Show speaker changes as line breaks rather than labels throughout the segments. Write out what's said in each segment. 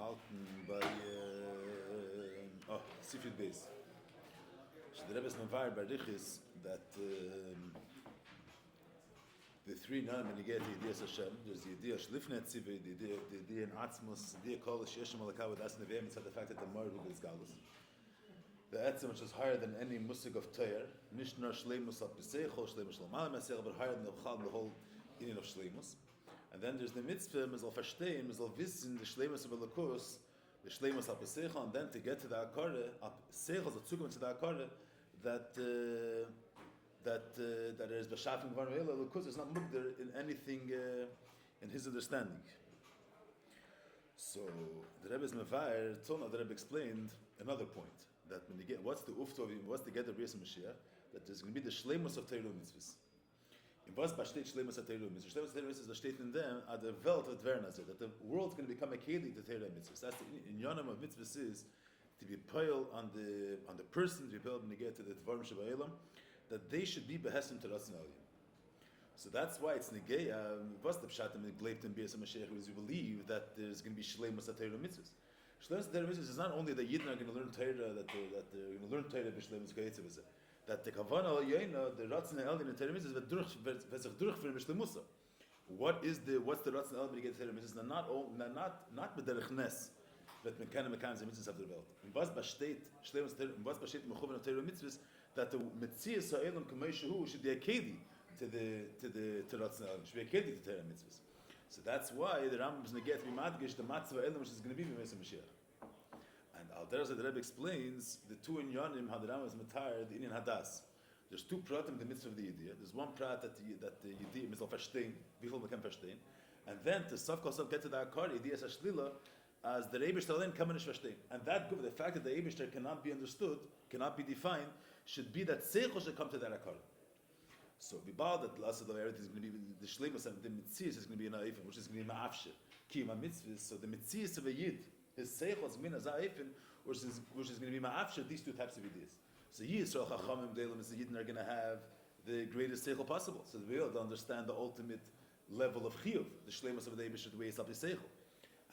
gehalten bei Sifid Beis. The Rebbe is Maamar by Riches that the three names when you get the idea of Hashem, there's the idea of Shlifnet Tzivi, the idea in Atzmos, the idea called Sheshem Alakah with As Nevi'im, it's the fact that the Marhu is Galus. The Etzem, which is higher than any musig of Toyer, Nishnar Shleimus al Pesechol, Shleimus al Malam Pesechol, but higher than the whole Indian of Shleimus. And then there's the mitzvah, Mizal Fashtein, Mizal Visin, the Shleimus of Elokus, the Shleimus al Pesechol, and then to get to the Akare, Pesechol, the Tzugim to the Akare, that is b'shafim gvar ve'ela lukus is not mugder in anything in his understanding. So the Rebbe's Mevair, Tzona, the Rebbe explained another point that when you get what's the ufto, what's the get of Yisrael Mashiach, that there's going to be the shleimus of Teiru mitzvahs. In was besteht shleimus of Teiru mitzvahs. Shleimus of Teiru mitzvahs besteht in them at the Welt of Adar, that the world's going to become a keli to Teiru mitzvahs. That's the in Yonam of mitzvahs is to be pile on the person, to be pile when you get to the Dvarim Shabba'ilam, that they should be behesim to Ratzon Aliyim. So that's why it's Negeya, was the Pshatim in Gleipton Beis HaMashiach, because we believe that there's going to be Shleimus HaTeirah Mitzvahs. Shleimus HaTeirah Mitzvahs is not only that Yidden are going to learn Teirah, that they're going to learn Teirah b'Shleimus HaTeirah, that the Kavanah Al-Yaina, the Ratzon Aliyim in Teirah Mitzvahs, v'zech durchführen b'Shleimusa. What's the Ratzon Aliyim when you get Teirah Mitzvahs? Not b'derech nes, that mekane mekane mitzvahs of the world. In was besteht Shleimus HaTeirah, in was besteht mechuven of Teirah Mitzvahs, that the Metzias Ha'elam Kamei Shehu should be a keli to Ratzon Aliyim, should be a keli to Teirah Mitzvahs. So that's why the Rambam is neget b'madgish the Matzvah Elam, which is going to be b'Meis HaMashiach. And Adar the Rebbe explains the two inyanim how the Rambam is matar the Inyan Hadas. There's two pratim in the mitzvah of the idea. There's one prat that the idea is al verstehen, bifol mekan verstehen, and then to Saf Kol Saf get to the Akar idea as a shlila, as the Eibishter Alein kamen ish verstehen. And that the fact that the Eibishter cannot be understood, cannot be defined, should be that Seichel should come to that Akar. So Bibal that last of everything is going to be the Shleimus and the Mitzias is going to be an Aifin, which is going to be Ma'afshir, Kiyama Mitzvahs. So the Mitzias of a Yid, his Seichel is going to be Aifin, which is going to be Ma'afshir, these two types of ideas. So Yisrael Chachamim Delim is the Yidden are going to have the greatest Seichel possible. So they'll be able to understand the ultimate level of Chiyuv, the Shleimus of the Eibishter, the way it's up his Seichel.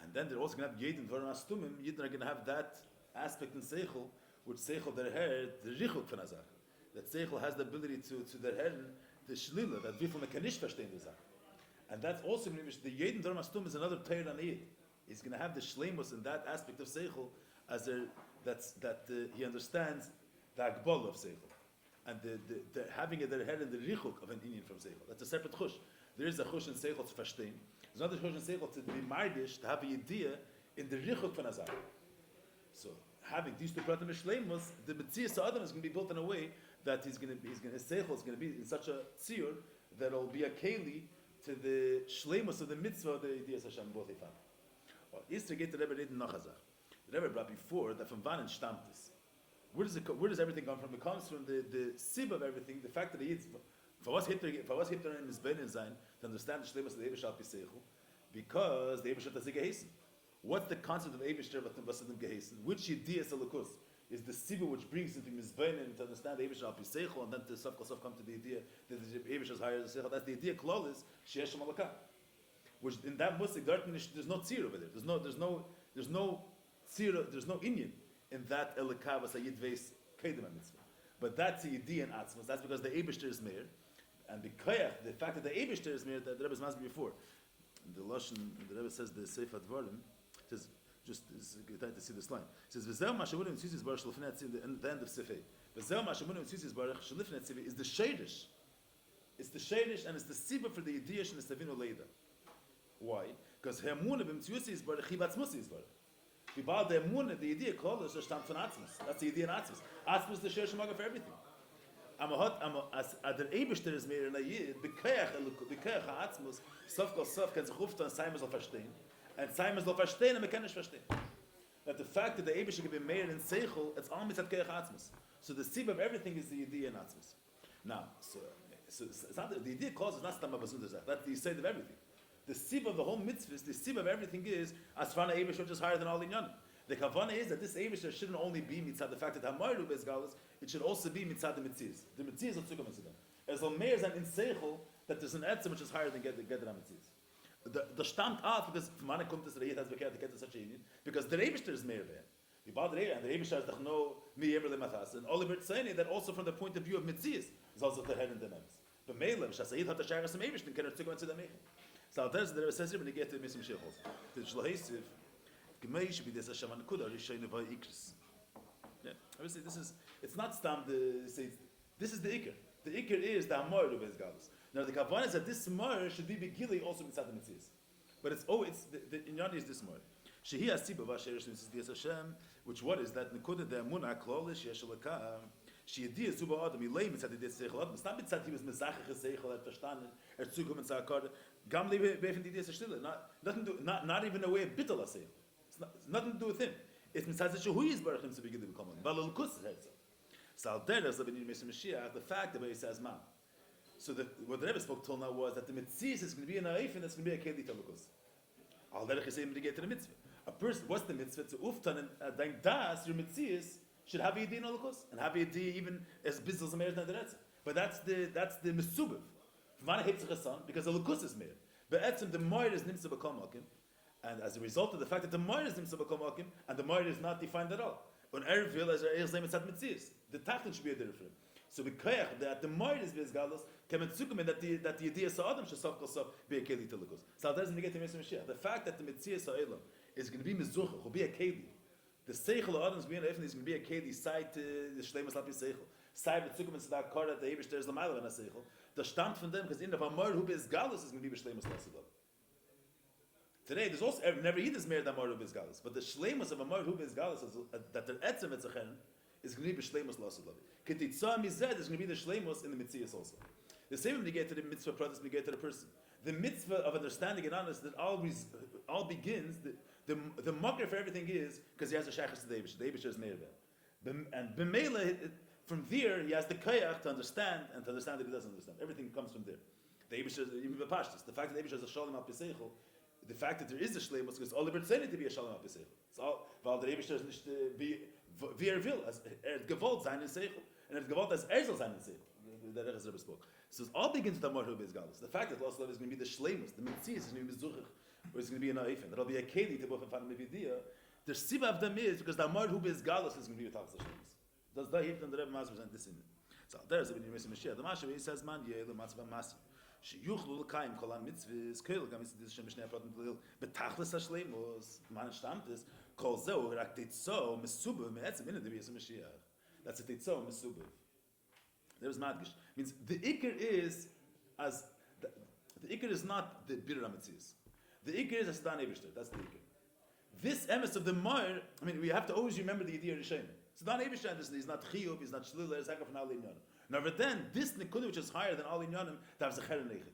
And then they're also going to have Yidden Dvarim Astumim, Yidden are going to have that aspect in Seichel, which Seichel their hair, the Richuk von Azar. That Seichel has the ability to their head, the Shlila, that we from the Kanish verstehen the Zach. And that's also going to be, the Yidden Dvarim Astumim is another Teir on Yid. He's going to have the Shleimus in that aspect of Seichel, as he understands the Akbal of Seichel. And the having their head in the Richuk of an Indian from Seichel. That's a separate Chush. There is a Chush in Seichel to verstehen. There's another Chush in Seichel to be margish, to have an idea in the Richuk von Azar. So having these two pratim shleimus, the Metzias Adam is going to be built in a way that his Seichel is going to be in such a tziyur that it will be a keli to the shleimus of the mitzvah of the idea Hashem both ifan. Or Easter geht the Rebbe reden noch azar. The Rebbe brought before that from wann stammt es. Where does everything come from? It comes from the sib of everything, the fact that he is. For was Hitler in his Benin sein to understand the shleimus of the Eibishter Piseichel, because the Eibishter has a gehesen. What's the concept of Eibishter was the gehesen? Which idea is the lukus? Is the sibu which brings him to his Benin to understand the Eibishter Piseichel, and then to Saf Kol Saf come to the idea that the Eibishter is higher than the Seichel. That's the idea. Klal is Sheshem Alakah, which in that musik there's no tzir over there. There's no tzir. There's no Inyan in that Elakah was a Yidveis Kedem Mitzvah. But that's the idea in Atzmos. That's because the Eibishter is Meir. And the fact that the Eibishter is Meir, that the Rebbe has before. The Lashon, the Rebbe says the Sefer Dvarim, says, just trying to see this line. It says, V'zeh ma'shamunim tzizis barach shalifnei tzivah, in the end of Sefei. V'zeh ma'shamunim tzizis barach shalifnei tzivah is the Shadish. It's the Shadish and it's the Sibah for the Yidiyash and the Savinu Leida. Why? Because Ha'emunah b'mtziusi is barach, Chibatzmusi is barach. V'bal the Emunah, the Yidiyah Klal is stammt von Atzmos. That's the Yidiyah in Atzmos. Atzmos is the Shir Shemaga for everything. As der Eibishter is mehr in a Yid, bekeach ha'atzmus, sof kol sof, kann sich ruften, Simon soll verstehen, and Simon soll verstehen, and man kann nicht verstehen. That the fact that the Eibishter can be mehr in Seichel, it's all mitzat keach ha'atzmus. So the sib of everything is the idea in atzmus. Now, so it's not, the idea calls is not stam abasundazach, that's the side of everything. The sib of the whole mitzvahs, the sib of everything is, as far as Eibishter, which is higher than all the inyanim. The kavanah is that this Eibishter shouldn't only be mitzad the fact that Hamaru is galus, it should also be mitzad the mitzias. The mitzias are tzukam mitzad. As long as in seichel that there's an etzem which is higher than get the mitzias. the stammt out because from when it comes to the Yid has bekehrt to get to such a union because the Rebishter is Meir there. The Bad Rebbe and the Rebishter has no Meir le Matas and Oliver saying that also from the point of view of Mitzias is also the head and the nemes. But Meir Shasayid hat the Shachas and Rebishter can take to the Meir. So there's the says when you get to Misim Shechos. The Shlohesiv Gemei should be this Hashem and Kuda Rishayne by Ikris. Yeah, obviously it's not stam this is the Iker. The Iker is the Amor of his Galus. Now the Kavanah is that this Amor should be Begili also mitzad the Mitzias. But it's the Inyani is this Amor. Shehi Asiba Vasherish Mitzvah Hashem, which what is that Nekuda the Amunah Klolish Yeshalaka. She Yediyah Zuba Adam Yilei mitzad the Seichel Adam. It's not mitzad he was Mezachach Seichel at Verstanden Zugum and Zakar. Gamli Befen the Stille. Not even a way of Bittel Seichel. It's nothing to do with him. It's mitzad that Shehu is Barachim to begin to become. Balul Kus Herzl. So there's the fact that he says man. So what the Rebbe spoke till now was that the mitzvah is going to be an aif and it's going to be a keli telukus. Al derech is to get to the mitzvah. A person, what's the mitzvah? To uftan and dein das your mitzvah should have a yedin telukus and have a yedin even as business a meir than the rest. But that's the mesubev. V'mana hebt sich son because the lukus is meir. But etzem the moir is nimsa b'kol malkim, and as a result of the fact that the moir is nimsa b'kol malkim and the moir is not defined at all. When Erevil as er mitzat mitzvah, the tachlin should be a different. So we koyach that the moed is bezgalos kemetzukum that the idea Adam should sof kosov be a keli telukus. So that doesn't get to Mashiach. The fact that the mitzvah Sa'elam is going to be mezucha, will be a keli. The seichel of Adam's being is going to be a keli side to the Shloime slapi seichel. Side betzukum and sadak kar that the Eibush there is the mile and a seichel. The stamp from them because in the Maamar who bezgalos is going to be Shloime slapi. Today, there's also never he is more than Maamar who bezgalos, but the Shleimus of Maamar who bezgalos that the etzem etzachen is going to be Shleimus losulav. Ketitzah mized is going to be the Shleimus in the mitzvahs also. The same when you get to the mitzvah product, we get to the person. The mitzvah of understanding and honest that all begins. The mocker for everything is because he has a shachas to the Eibush. The Eibush is meir there, and b'meila from there he has the koyach to understand and to understand that he doesn't understand. Everything comes from there. The Eibush is even b'pashtus. The fact that the Eibush is a shalom al piseichel. The fact that there is a shleimus because all the birds say it to be a shalom al piseichel. It's all while the Eibush doesn't be wie will as gewollt sein in seichel and gewollt as soll sein in seichel. The Rebbe spoke. So it all begins with the Amor Hubez Galus. The fact that Los Love is going to be the Shleimus, the Mitzvah is going to be Mezuchach, or it's going to be an Aifen. That'll be a Keli to both of them Mevidia. The Siva of them is because the Amor Hubez Galus is going to be a Tavs Shleimus. Does that hit and the Rebbe Mas present this in it? So there's when you miss Mashiach. The Mashiach he says man Yeh the Matzva Masi. Shiuchlu l'kaim kolam mitzvahs koil gam is shem shnei pratim l'il betachlis hashleimus man stammt is kol zeu rak titzo mesubev me'etzem in the b'yis Mashiach. That's a titzo mesubev. There's madgish means the ikr is as the ikr is not the birra mitzvahs. The ikr is a stan evishter. That's the ikr. This emes of the Maamar, I mean, we have to always remember the idea of Shloime. So Dan Eibishter is not chiyuv, he's not shlila, he's hakaf and all inyanim. Now, but then this nekudah which is higher than all inyanim, dav's zecheren nechet.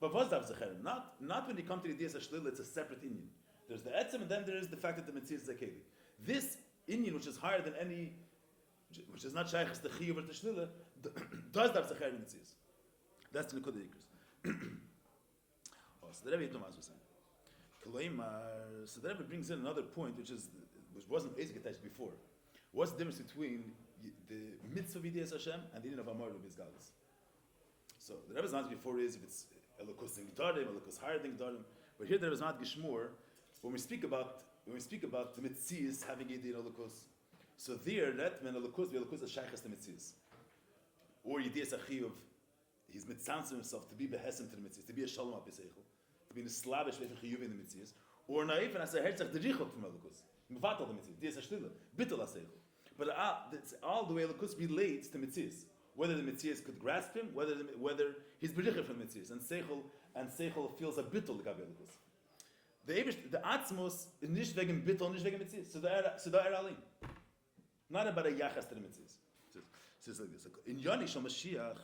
But what's dav's zecheren? Not when you come to the idea of shlila, it's a separate inyan. There's the etzem, and then there is the fact that the mitzvah is zakeli. This inyan which is higher than any, which is not shaychus the chiyuv or the shlila, does dav zecheren mitzvahs. That's the nekudah ikers. Oh, so the Rebbe Yitnom was saying. So the Rebbe brings in another point which wasn't basic attached before. What's the difference between the mitzvah v'idiyas Hashem and the din of Amar v'izgalus? So the Rebbe's answer before is if it's elokus in G'darim, elokus higher than G'darim. But here there is not gishmur. When we speak about the mitzvahs having a din elokus, so there that when elokus is shaychas the mitzvahs, or yidiyas achiyuv, he's mitzansim himself to be behesim to the mitzvahs, to be a shalom apiseichel, to be in a slavish way for chiyuv in the mitzvahs, or naif and as a herzach the richot from elokus, mevatal the mitzvahs, diyas hashlila, bittul aseichel. But it's all the way Elokus relates to mitzvahs. Whether the mitzvahs could grasp him, whether he's bericher from mitzvahs, and seichel feels a bittul l'gabe Elokus. The atzmos is nicht wegen bittul, nicht wegen mitzvahs. So da alin. Not about a yachas to the mitzvahs. So it's like this. In Yoni shal Mashiach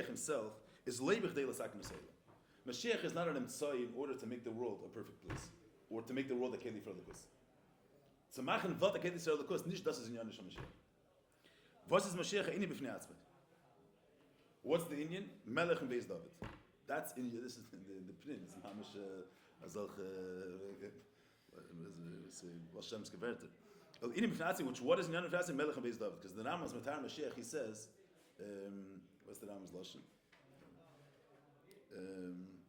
himself is leibich de l'sak mesayla. Mashiach is not an emtzai in order to make the world a perfect place, or to make the world a keli for Elokus. Zu machen, was der Kedis der Kurs nicht, das ist in Yonish Mashiach. Was ist Mashiach inni b'fnei atzmai? What's the Indian? Melech and Beis David. That's in this is the prince. Hamish azal was Shem's gewertet. Inni b'fnei atzmai, which what is in Yonish Mashiach? Melech and Beis David, because the Rambam's Matar Mashiach he says, what's the Rambam's lashon?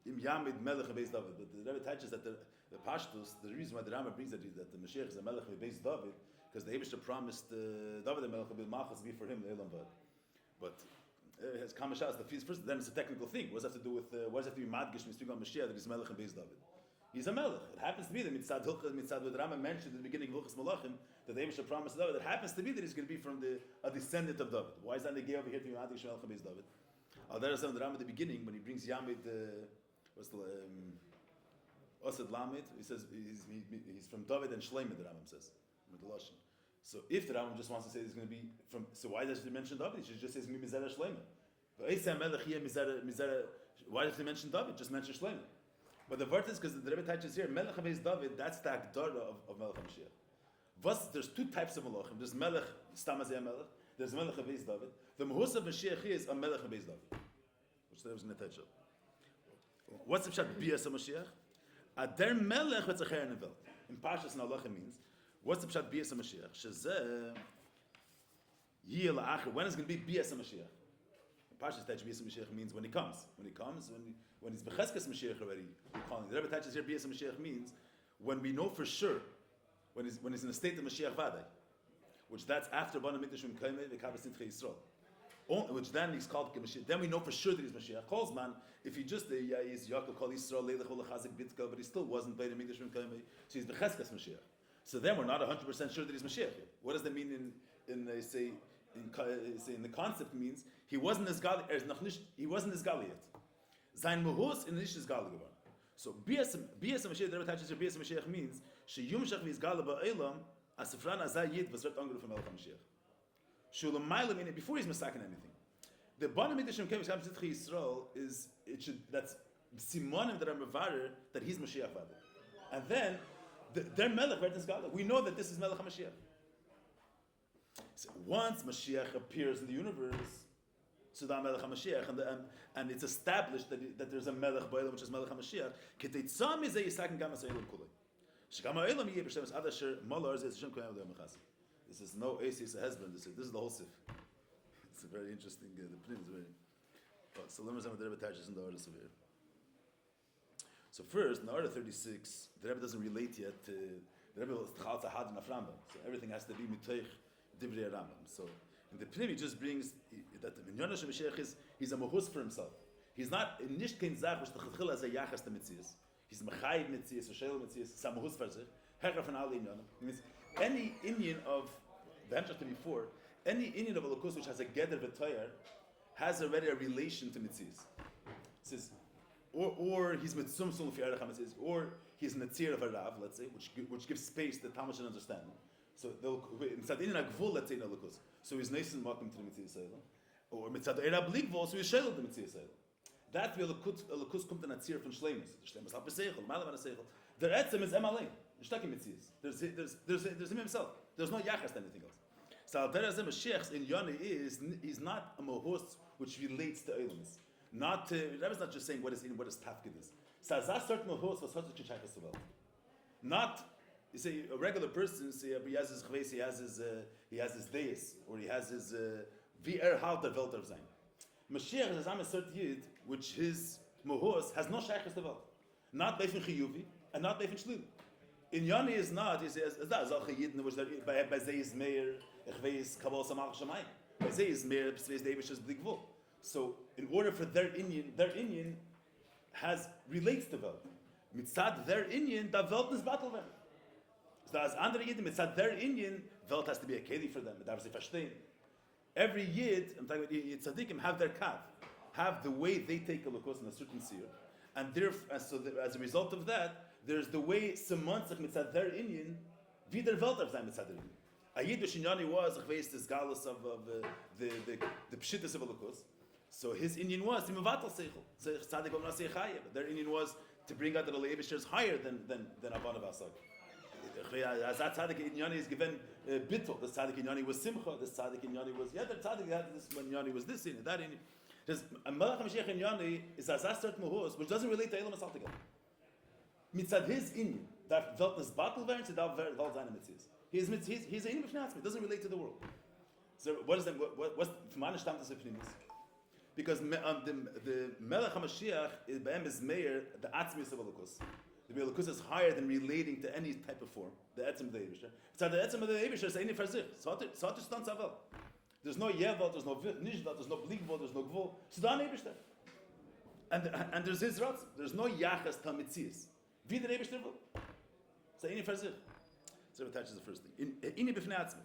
Im Yamid Melech Beis David. But the Rebbe teaches that the Pashtus, the reason why the Rambam brings that the Mashiach is a Melech Beis David, because the Eibishter promised David the Melech Malchus be for him the Elam Vad. But it has Kamashas the feast first. Then it's a technical thing. What does that have to do with? What does that have to be Madgish when we speak on Mashiach that he's Melech and Beis David? He's a Melech. It happens to be that Mitzad Hilchas Mitzad what the Rambam mentioned at the beginning of Hilchas Malachim that the Eibishter promised David. It happens to be that he's going to be from a descendant of David. Why is that they gave over here to be Madgish Melech and Beis David? Adar said the Rambam at the beginning when he brings Yamid. What's the Osed Lamed? He says he's from David and Shloime. The Rambam says with the Lashon. So if the Rambam just wants to say he's going to be from, so why does he mention David? He should just say he's going to be Mizera Shloime. Why does he mention David? Just mention Shloime. But the word is because the Rebbe teaches here Melech HaBeis David. That's the Agdara of Melech HaMashiach. There's two types of Malachim. There's Melech Stam Azeh Melech. There's Melech HaBeis David. The Mahus of Mashiach is a Melech HaBeis David, which there was in the Tetzah. What's the Pshat Bias HaMashiach? Adar Melech Vetzacher Nevel. In Parshas Nalachim means, what's the Pshat Bias HaMashiach? Shezeh Yeh La'acher. When is going to be Bias HaMashiach? In Parshas Tetzah Bias HaMashiach means when he comes. When he's Becheskes Mashiach already, we're calling it. The Rebbe teaches here Bias HaMashiach means when we know for sure, when he's in a state of Mashiach Vadai, which that's after Bana Mikdash Kaimei V'Kavas Nitchei Yisrael. Which then he's called Mashiach. Then we know for sure that he's Mashiach. Calls man, if he just is Yaakov called Yisrael Leilach Olachazik Bitka, but he still wasn't Bana Mikdash Kaimei, so he's Becheskes Mashiach. So then we're not 100% sure that he's Mashiach. What does that mean in the concept means he wasn't as gali yet. Sein Mahus in Nish is gali geworden. So Bias Mashiach, the Rebbe teaches here Bias Mashiach means she Yumshach v'is gali ba'elam asifran azay yid v'zret angru from Melech HaMashiach. Shulam meaning before he's mistaken anything. The Bana Mikdash Kaim V'Kavas Nitchei Yisrael that's simonim that are mevarer that he's Mashiach Vader. And then their Melech right is gali. We know that this is Melech HaMashiach. So once Mashiach appears in the universe, so the Melech HaMashiach, and it's established that there's a Melech Ba'elam, which is Melech HaMashiach, K'teitzah mizeh yisaken gam ha'seilim kulei. Shekam ha'elam yeh b'shem adar sher malar zeh Hashem koyam v'dei mechasi. This is no ace, a husband. This is the whole sif. It's a very interesting, the Pnim is very... So let me say what the Rebbe touches in the order severe. So first, in the order 36, the Rebbe doesn't relate yet to... The Rebbe was Hadran of HaRambam. So everything has to be mitoich Divrei HaRambam. So in the Pnim, he just brings that the Minyan HaShem he's a mohus for himself. He's not in nicht kein Zach, which the Chachil has a yachas to Metzias. He's Mechayiv Metzias, or Shel Metzias, he's a mohus for sich. Herra von alle Inyan. Means any Indian of the Hemshach before, any Indian of Holocaust which has a Geder V'Toyer has already a relation to Metzias. It says, or he's Mitzum Sul Fi Erech HaMetzias, or he's Netzir of a Rav, let's say, which gives space that Talmud should understand. So Mitzad Indian Agvul, let's say in Holocaust. So he's nice and welcome to the Metzias Seila. Or Mitzad Eira Blikvol, so he's Shel the Metzias Seila. That's where Holocaust kommt an Netzir von Shleimus. Shleimus hat Beseichel, Malam an Seichel. Der Etzem is Emalei. There's him himself. There's no yachas to anything else. So Adar Mashiach in Yoni is not a mohus which relates to Eilamis. Not to, Rebbe's not just saying what is tafkid is. So as that certain mohus was such a chachas to well. Not, you say a regular person, say he has his chves, he has his deis, or he has his halt der Welt of sein. Mashiach is a certain yid which his mohus has no chachas to well. Not beifin chiyuvi and not beifin shlil. In Yoni is not, he says, that's all Chayidin, which by Zeh is Meir, Echveis, Kabal Samach Shamayim. By Zeh is Meir, Psveis Davish is Blikvul. So, in order for their Indian relates to Welt. Mitzad their Indian, the Welt is battle them. So, as andere Yidin, mitzad their Indian, Welt has to be a keli for them, darf sie verstehen. Every Yid, I'm talking about Yid Tzadikim, have their kav, have the way they take a lokos in a certain seer, and so as a result of that, there's the way Simonzach mitzad their Indian, wie der Welt auf sein mitzad their Indian. A Yiddish Inyani was, ich weiß, this galus of the pshittas of Holocaust. So his Indian was, the mevatel seichel. Tzadik om nasei chayev. Their Indian was to bring out that the Leibisher is higher than Avon Avasag. As that Tzadik Inyani is given bittul. The Tzadik Inyani was simcha. The Tzadik Inyani was, the Tzadik had this, when Inyani was this Indian, that Indian. There's a Melech HaMashiach Inyani is as that certain mohus, which doesn't relate to Elam Asal together. Mitzad his Indian, that Welt is battle variant, that Welt seine Metzias. He's an Indian B'fnei Atzmi, it doesn't relate to the world. So what is that? What's from Mana Stamm das Pnimis? Because the Melech HaMashiach is Meir, the Atzmius of Elokus. The Elokus is higher than relating to any type of form. The Etzem of the Eibishter. So the Etzem of the Eibishter is any for sich. So to stand Zavel. There's no Yevel, there's no Nishvat, there's no Blikvol, there's no Gvul. So the Eibishter. And there's his Ratz. There's no Yachas Tamitzias. Wie der Eibishter will. So any for sich. So it attaches the first thing. Ini B'fnei Atzmi.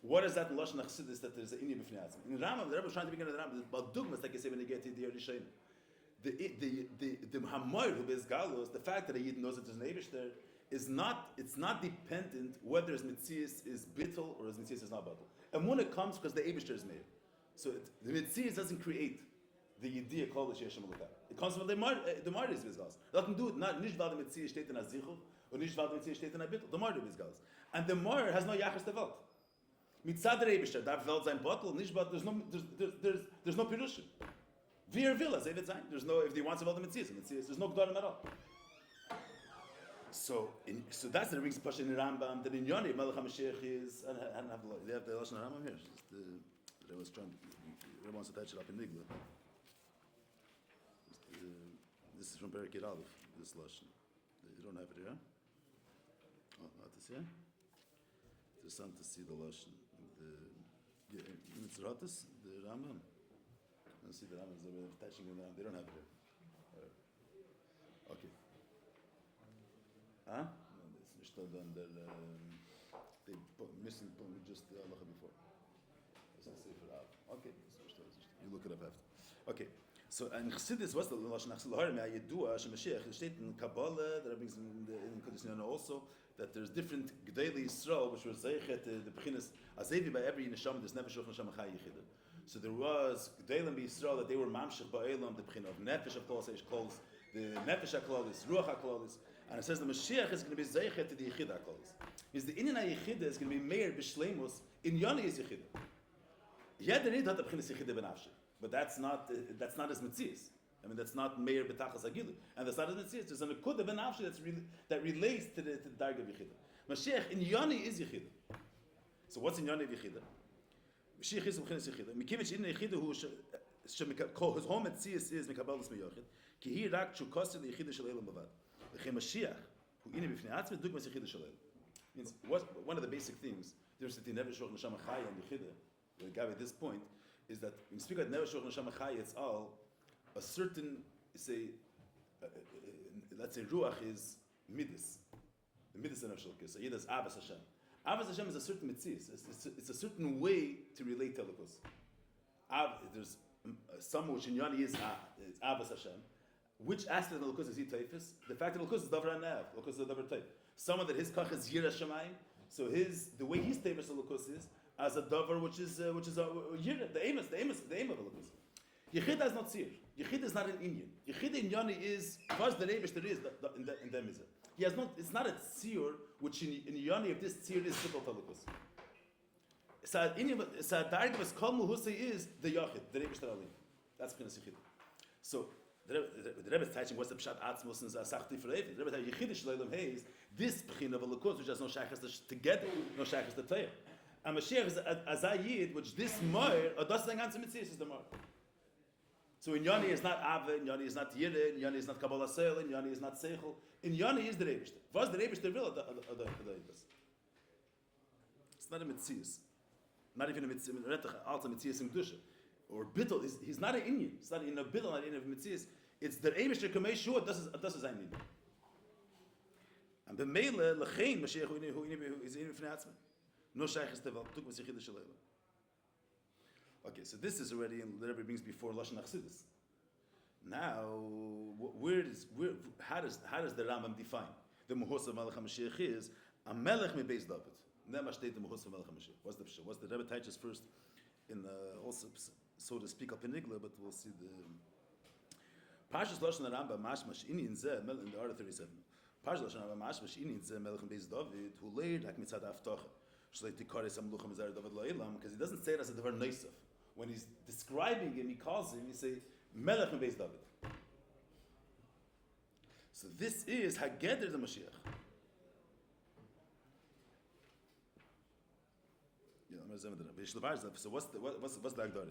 What is that in Lashon HaChassidus that there's an Ini B'fnei Atzmi? In Rambam, the Rebbe is trying to begin with the Rambam. There's about dogmas, like you say when you get to the Yerushalayim. The Hamoir who is Galos, the fact that a Yid knows that there's an Eibishter, it's not dependent whether his Metzias is Bittul or his Metzias is not Bittul. And when it comes because the Eibishter is Meir. So the Metzias doesn't create the Yidiyah called the Sheish Malukah. It comes from the Mardi is Vizgalos. Doesn't do it, nicht weil the Metzias steht in a Zichel, or nicht weil the Metzias steht in a Bittul. The Mardi is Vizgalos. And the Mar has no Yachas der Welt. Mitzad der Eibishter, darf Welt sein Bottle, nicht weil there's no Pirushim. Vir Villa, there's no, if he wants to build the Metzias, there's no Gdorim at all. So that's the brings Pasha in the Rambam, that in Yoni, Melech HaMashiach is, and they have the Lashon Rambam here. They was trying to, wants to touch it up in Nigla. This is from Perikid Aleph, this Lashon. You don't have it here? Oh, not this here? It's interesting to see the Lashon. The Mitzratis, the Rambam. Let's see the Rambam, they're attaching them down. They don't have it here. Okay. Huh? No, it's nicht done. They missing just the halacha before. Okay. You look it up after. Okay. So in Chassidus, what's the Lashon Chassidus? HaRambam Yedua Shemashich. It states in Kabbalah, that brings in Kodesh Yana also, that there's different G'dei Yisrael which were zeichet the beginnes azevi by every neshama. There's never shulchan neshama chai yichida. So there was G'deilim Yisrael that they were mamshich ba'elam the beginne of nefesh of Kol Seish Kols, the nefesh HaKlolis, ruach HaKlolis. And it says the Mashiach is going to be zeichet to the yichida HaKlolis. Means the inyan yichida is going to be meir b'shleimus in Yoni is yichida. Yet the nid hat the beginnes yichida benafshich. But that's not his mitzias. I mean, that's not meir betachas agilu, and that's not his mitzias. There's an akuda ben afshi that relates to the darga of yichida. Mashiach in Yoni is yichida. So what's in Yoni of yichida? Mashiach is b'chinas yichida. Mikivich in yichida who his home mitzias is mekabel l'smei ki he rak chukosi yichida shel elam bavad. L'chem Mashiach who ine b'fnei atzmi dugmas yichida shel elam. Means one of the basic things there's the never shulchan neshama chaya and yichida. The guy at this point. Is that when you speak about Never Shulchan Neshama Chai, it's all a certain, let's say Ruach is Midas. The Midas of Shulchan. So Yid is Avas Hashem. Avas Hashem is a certain mitzvah. It's a certain way to relate to Elokus. There's some which in Yoni is Avas Hashem. Which aspect of Elokus is he Taifis? The fact that Elokus is Davar Anav. Elokus is a Davar Taif. Someone that his Kach is Yira Shemayim. So the way he's Taifis Elokus is as a davar which is a yira, the aim of Elokus. Yechida is not seer. Yechida is not an Indian. Yechida in Yoni is because the Reibish there is in them is it. He has not. It's not a seer which in Yoni if this seer is difficult Elokus. So dark was kol muhusay is the Yachid, the Reibish Alim. That's kind of Yechida. So the Rebbe is teaching what's the pshat atzmos and sachti for Eivid. The Rebbe is Yechida shleilam hayes this pchin of Elokus which has no shaychus together, no shaychus to Torah. And Mashiach is as a Yid, which this Moir, or does the ganze Mitzvah is the Moir. So in Yoni is not Ave, in Yoni is not Yire, in Yoni is not Kabbalah Seil, in Yoni is not Seichel. In Yoni is the Rebishter. Was the Rebishter will the it's not a Mitzvah. Not even a Mitzvah, also Mitzvah in Kedusha. Or Bittel, he's not an Indian. It's not in a Bittel, not in a Mitzvah. It's the Rebishter Kamei Shua, das ist ein Indian. And the Meile, Lechein, Mashiach, who is in Fnei no shaykhs devel took with yichida shel elam. Okay, so this is already in the Rebbe brings before Lashon Chassidus. Now, how does the Rambam define the Muhos of Melech HaMashiach is a Melech me Beis David. Never state the Muhos of Melech HaMashiach. What's the Rebbe teaches first in also so to speak up in Igla, but we'll see the Parshas Lashon Rambam mashmash inin zeh Melech in the order 37. Parshas Lashon Rambam mashmash inin zeh Melech Beis David who laid like mitzad aftoch. Because he doesn't say it as a davar neisaf. When he's describing him, he calls him, he say, Melech Beis David. So this is Hageder the Mashiach. Yeah, So what's the Agdar?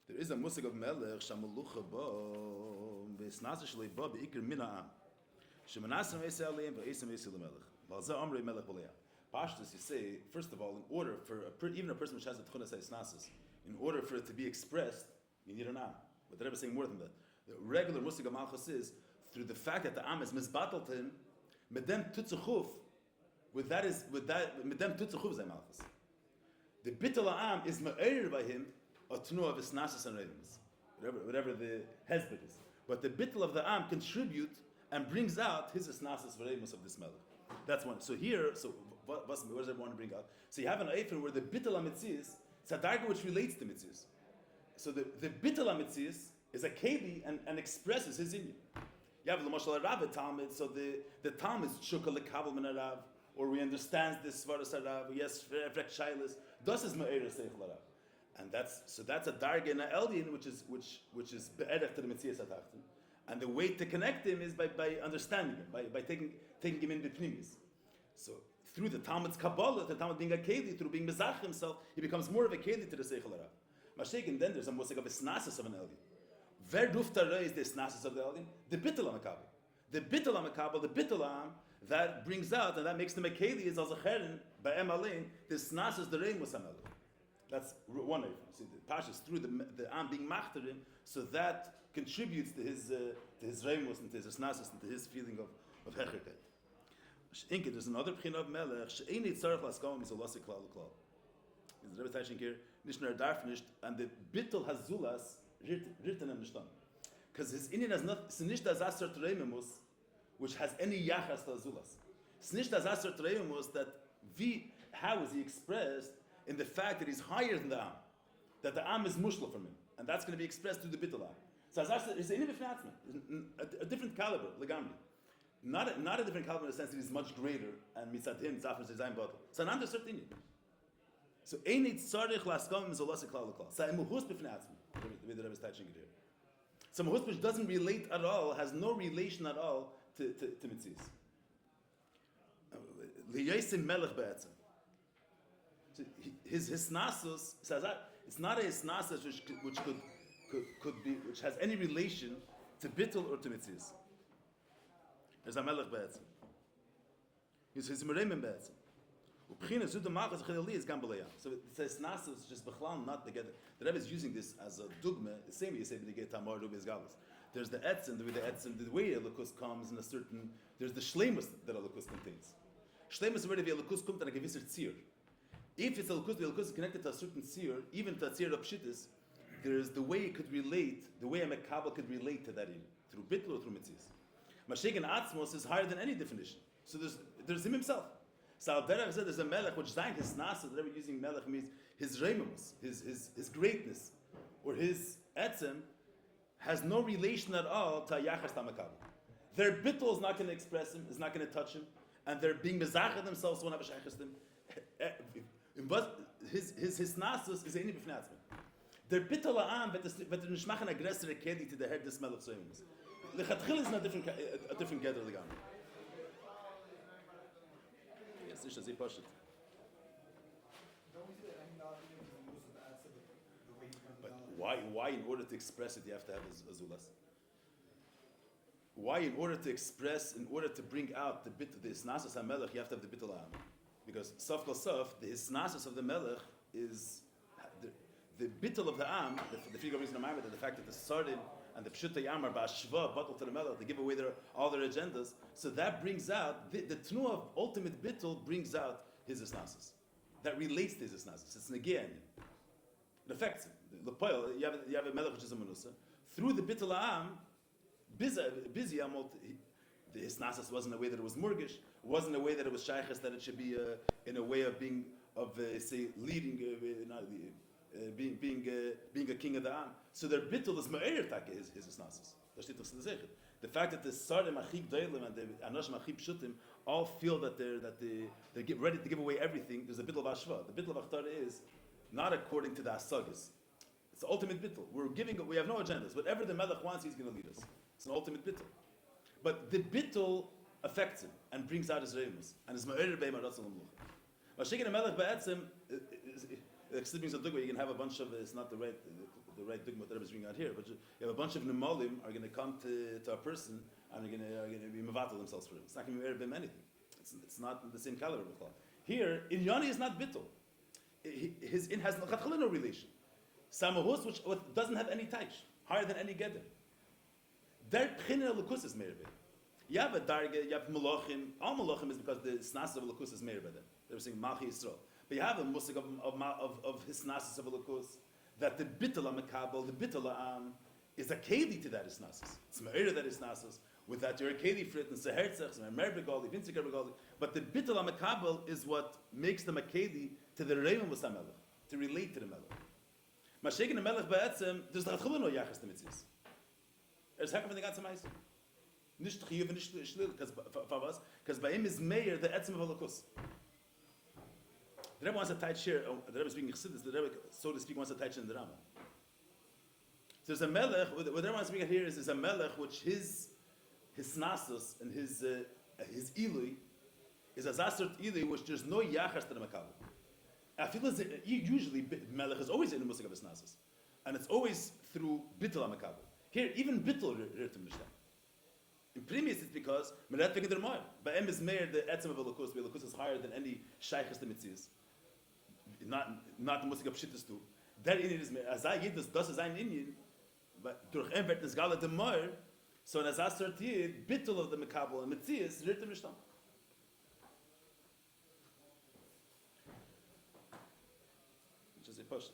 There is a musig of melech shamelucha bo v'snasa shlei bo beikir min ha'am shemanasem eisei aleim v'eisem eisei lemelech v'alzeh amrei melech b'leah. Pashtus, you say, first of all, in order for even a person which has the tchunas ha'isnasis, in order for it to be expressed, you need an am. But the Rebbe is saying more than that. The regular musig of malchus is through the fact that the am is misbattled to him, medem tutzuchuf. With that, medem tutzuchuf zay malchus. The bittul am is me'er by him. A tnu of his nasis and ravens, whatever the hezbet is. But the bittul of the am contribute and brings out his nasis v'remus of this melech. That's one. So here, what does everyone want to bring out? So you have an eifin where the bittul amitzias, it's a darga which relates to mitzias. So the bittul amitzias is a keli and expresses his inyan. You have the mashal Rav Talmud, so the Talmud is shukal lekabel min Rav, or we understand this svaras Rav. Yes, frek shaylis. Das is me'er seichel Rav. And that's a darga in a eldin, which is be'erech to the Metzias HaTachton. And the way to connect him is by understanding him, by taking him in between. So through the Talmud's Kabbalah, the Talmud being a keli, through being mezach himself, he becomes more of a keli to the Seichel Harav. Mashiach, then there's a musik of a snasis of an eldin. Ver dufta is the snasis of the eldin, the bittul HaMakabel. The bittul HaMakabel, the bittul Am, that brings out, and that makes them a keli, is as a cheren, by Emalin, the snasis the rein was Hamelech. That's one of them. See, the Pashas through the Am being machtarim, so that contributes to his reimus and to his asnasis and to his feeling of hecherkeit. There's another pchin of melech she'eini tzarich laskam is a losi klal l'klal. The Rebbe teaching here nishner darf nicht and the bittul hazulas written in the shtam because his inyan has not it's nicht das asher reimus which has any yachas to hazulas. It's nicht das asher reimus that how is he expressed in the fact that he's higher than the Am, that the Am is mushla from him, and that's going to be expressed through the bittul Am. So it's a different caliber, legamri. Not a different caliber in the sense that he's much greater, and mitzad him, zafar zezayin bottle. So an under certain. So einit tzarich laskam is a losi klal l'klal. So a muhus b'fnatzman, the way the Rebbe is touching it here. So muhus which doesn't relate at all, has no relation at all to mitzias. Liyesim melech be'etzem. So his nasus says that it's not a nasus which could be which has any relation to bittul or to mitzias. There's a melech be'etzem. His meremim be'etzem. Ubchina zuda machas chilali is gambaleya. So it says nasus just bechlam not together. The Rebbe is using this as a dogma. The same way you say b'negei tamar rubi galus. There's the etzem, the way a lukus comes in a certain. There's the shleimus that a lukus contains. Shleimus is where the lukus comes and a gewisser tzir. If it's a lukus is connected to a certain tzir, even to a tzir of pshittis, there's the way it could relate, the way a mekabel could relate to that through bitl or through mitzias. Mashiach and Atzmos is higher than any definition. So there's him himself. So Adar said there's a melech which zayin his nasa. That we're using melech means his reimus, his greatness, or his etzem has no relation at all to yachas tamakabel. Their bitl is not going to express him, is not going to touch him, and they're being mezachet themselves won't have a shaychus them. But his nasus is any b'fnatzman. Their bittul la'am, but the nishmachan aggressor kedi to the head this melech soimus. The chatchil is not a different gather legam. Yes, it's just a pashat. But why in order to express it you have to have azulas? Why in order to express, in order to bring out the isnasus hamelech, you have to have the bittul la'am? Because sof kol sof, the isnasus of the melech is the bittul of the am, the figure of reason of Maamar, the fact that the sardim and the pshuta yamar ba'ashva bottle to the melech, they give away all their agendas. So that brings out the tnu of ultimate bittul brings out his isnasus. That relates to his isnasus. It's negian. It affects him. The poil, you have a melech which is a manusa. Through the bittul am, busy amot. The isnasus wasn't a way that it was murgish. It wasn't a way that it was shaykhs, that it should be in a way of being say leading, being a king of the am. So their bittul is ma'ir taka his isnasus. The fact that the sardim achik doilim and the anoshim achik pshutim all feel that they're ready to give away everything. There's a bittul of ashva. The bittul of achtara is not according to the asagis. It's the ultimate bittul. We have no agendas. Whatever the melech wants, he's going to lead us. It's an ultimate bittul. But the bittul affects him and brings out his reimus and is ma'ir beim aratzon l'mlucha. Mashiach Melech ba'etzem, it brings a dugma. You can have a bunch of, it's not the right dugma that I was bringing out here, but you have a bunch of nemolim are going to come to a person and are going to be mevatel themselves for him. It's not going to be ma'ir beim anything. It's not the same caliber of here, Inyani is not bittul. His in has no relation. Samahus, which doesn't have any taich, higher than any geder. Their pchina lukus is ma'ir beim. You have a darge, you have malachim. All malachim is because the snas of lukus is ma'ir beim. They were saying Machi Yisrael. But you have a musik of his nasis of Elokus, that the bittul makabel, the bittul is a keli to that isnasis. It's ma'ira that isnasis. With that, you're a keli for it, and sehertzach, mer begali, vinziker begali. But the bittul makabel is what makes them a keli to the reimim was melech, to relate to the melech. Mashiach in the melech ba'etzem, there's the chachulu no yachas to mitzvahs. There's heck of the ganze meise. Nicht chiyuv, nicht shlil, because by him is Meir the etzem of Elokus. The Rebbe wants a tight share. The Rebbe speaking Chassidus. The Rebbe, so to speak, wants a tight share in the Rama. So there's a melech. What the Rebbe wants to speak here is a melech which his nasus and his ilui is a zasert ilui which there's no yachas to the makabel. I feel as usually melech is always in the musik of his nasus, and it's always through bittul makabel. Here, even bittul rirtim nishtam. In previous, it's because meret v'geder moed. By em is meir the etzem of Elokus. The Elokus is higher than any shaychus to mitzias. Not the musik of pshittus too. That in it is meir. As I yid das is ein Indian, but durch em wird es gala de moed. So in Azaz 30, bittul of the mekabel and mitzias rirtim nishtam. Which is a pashut.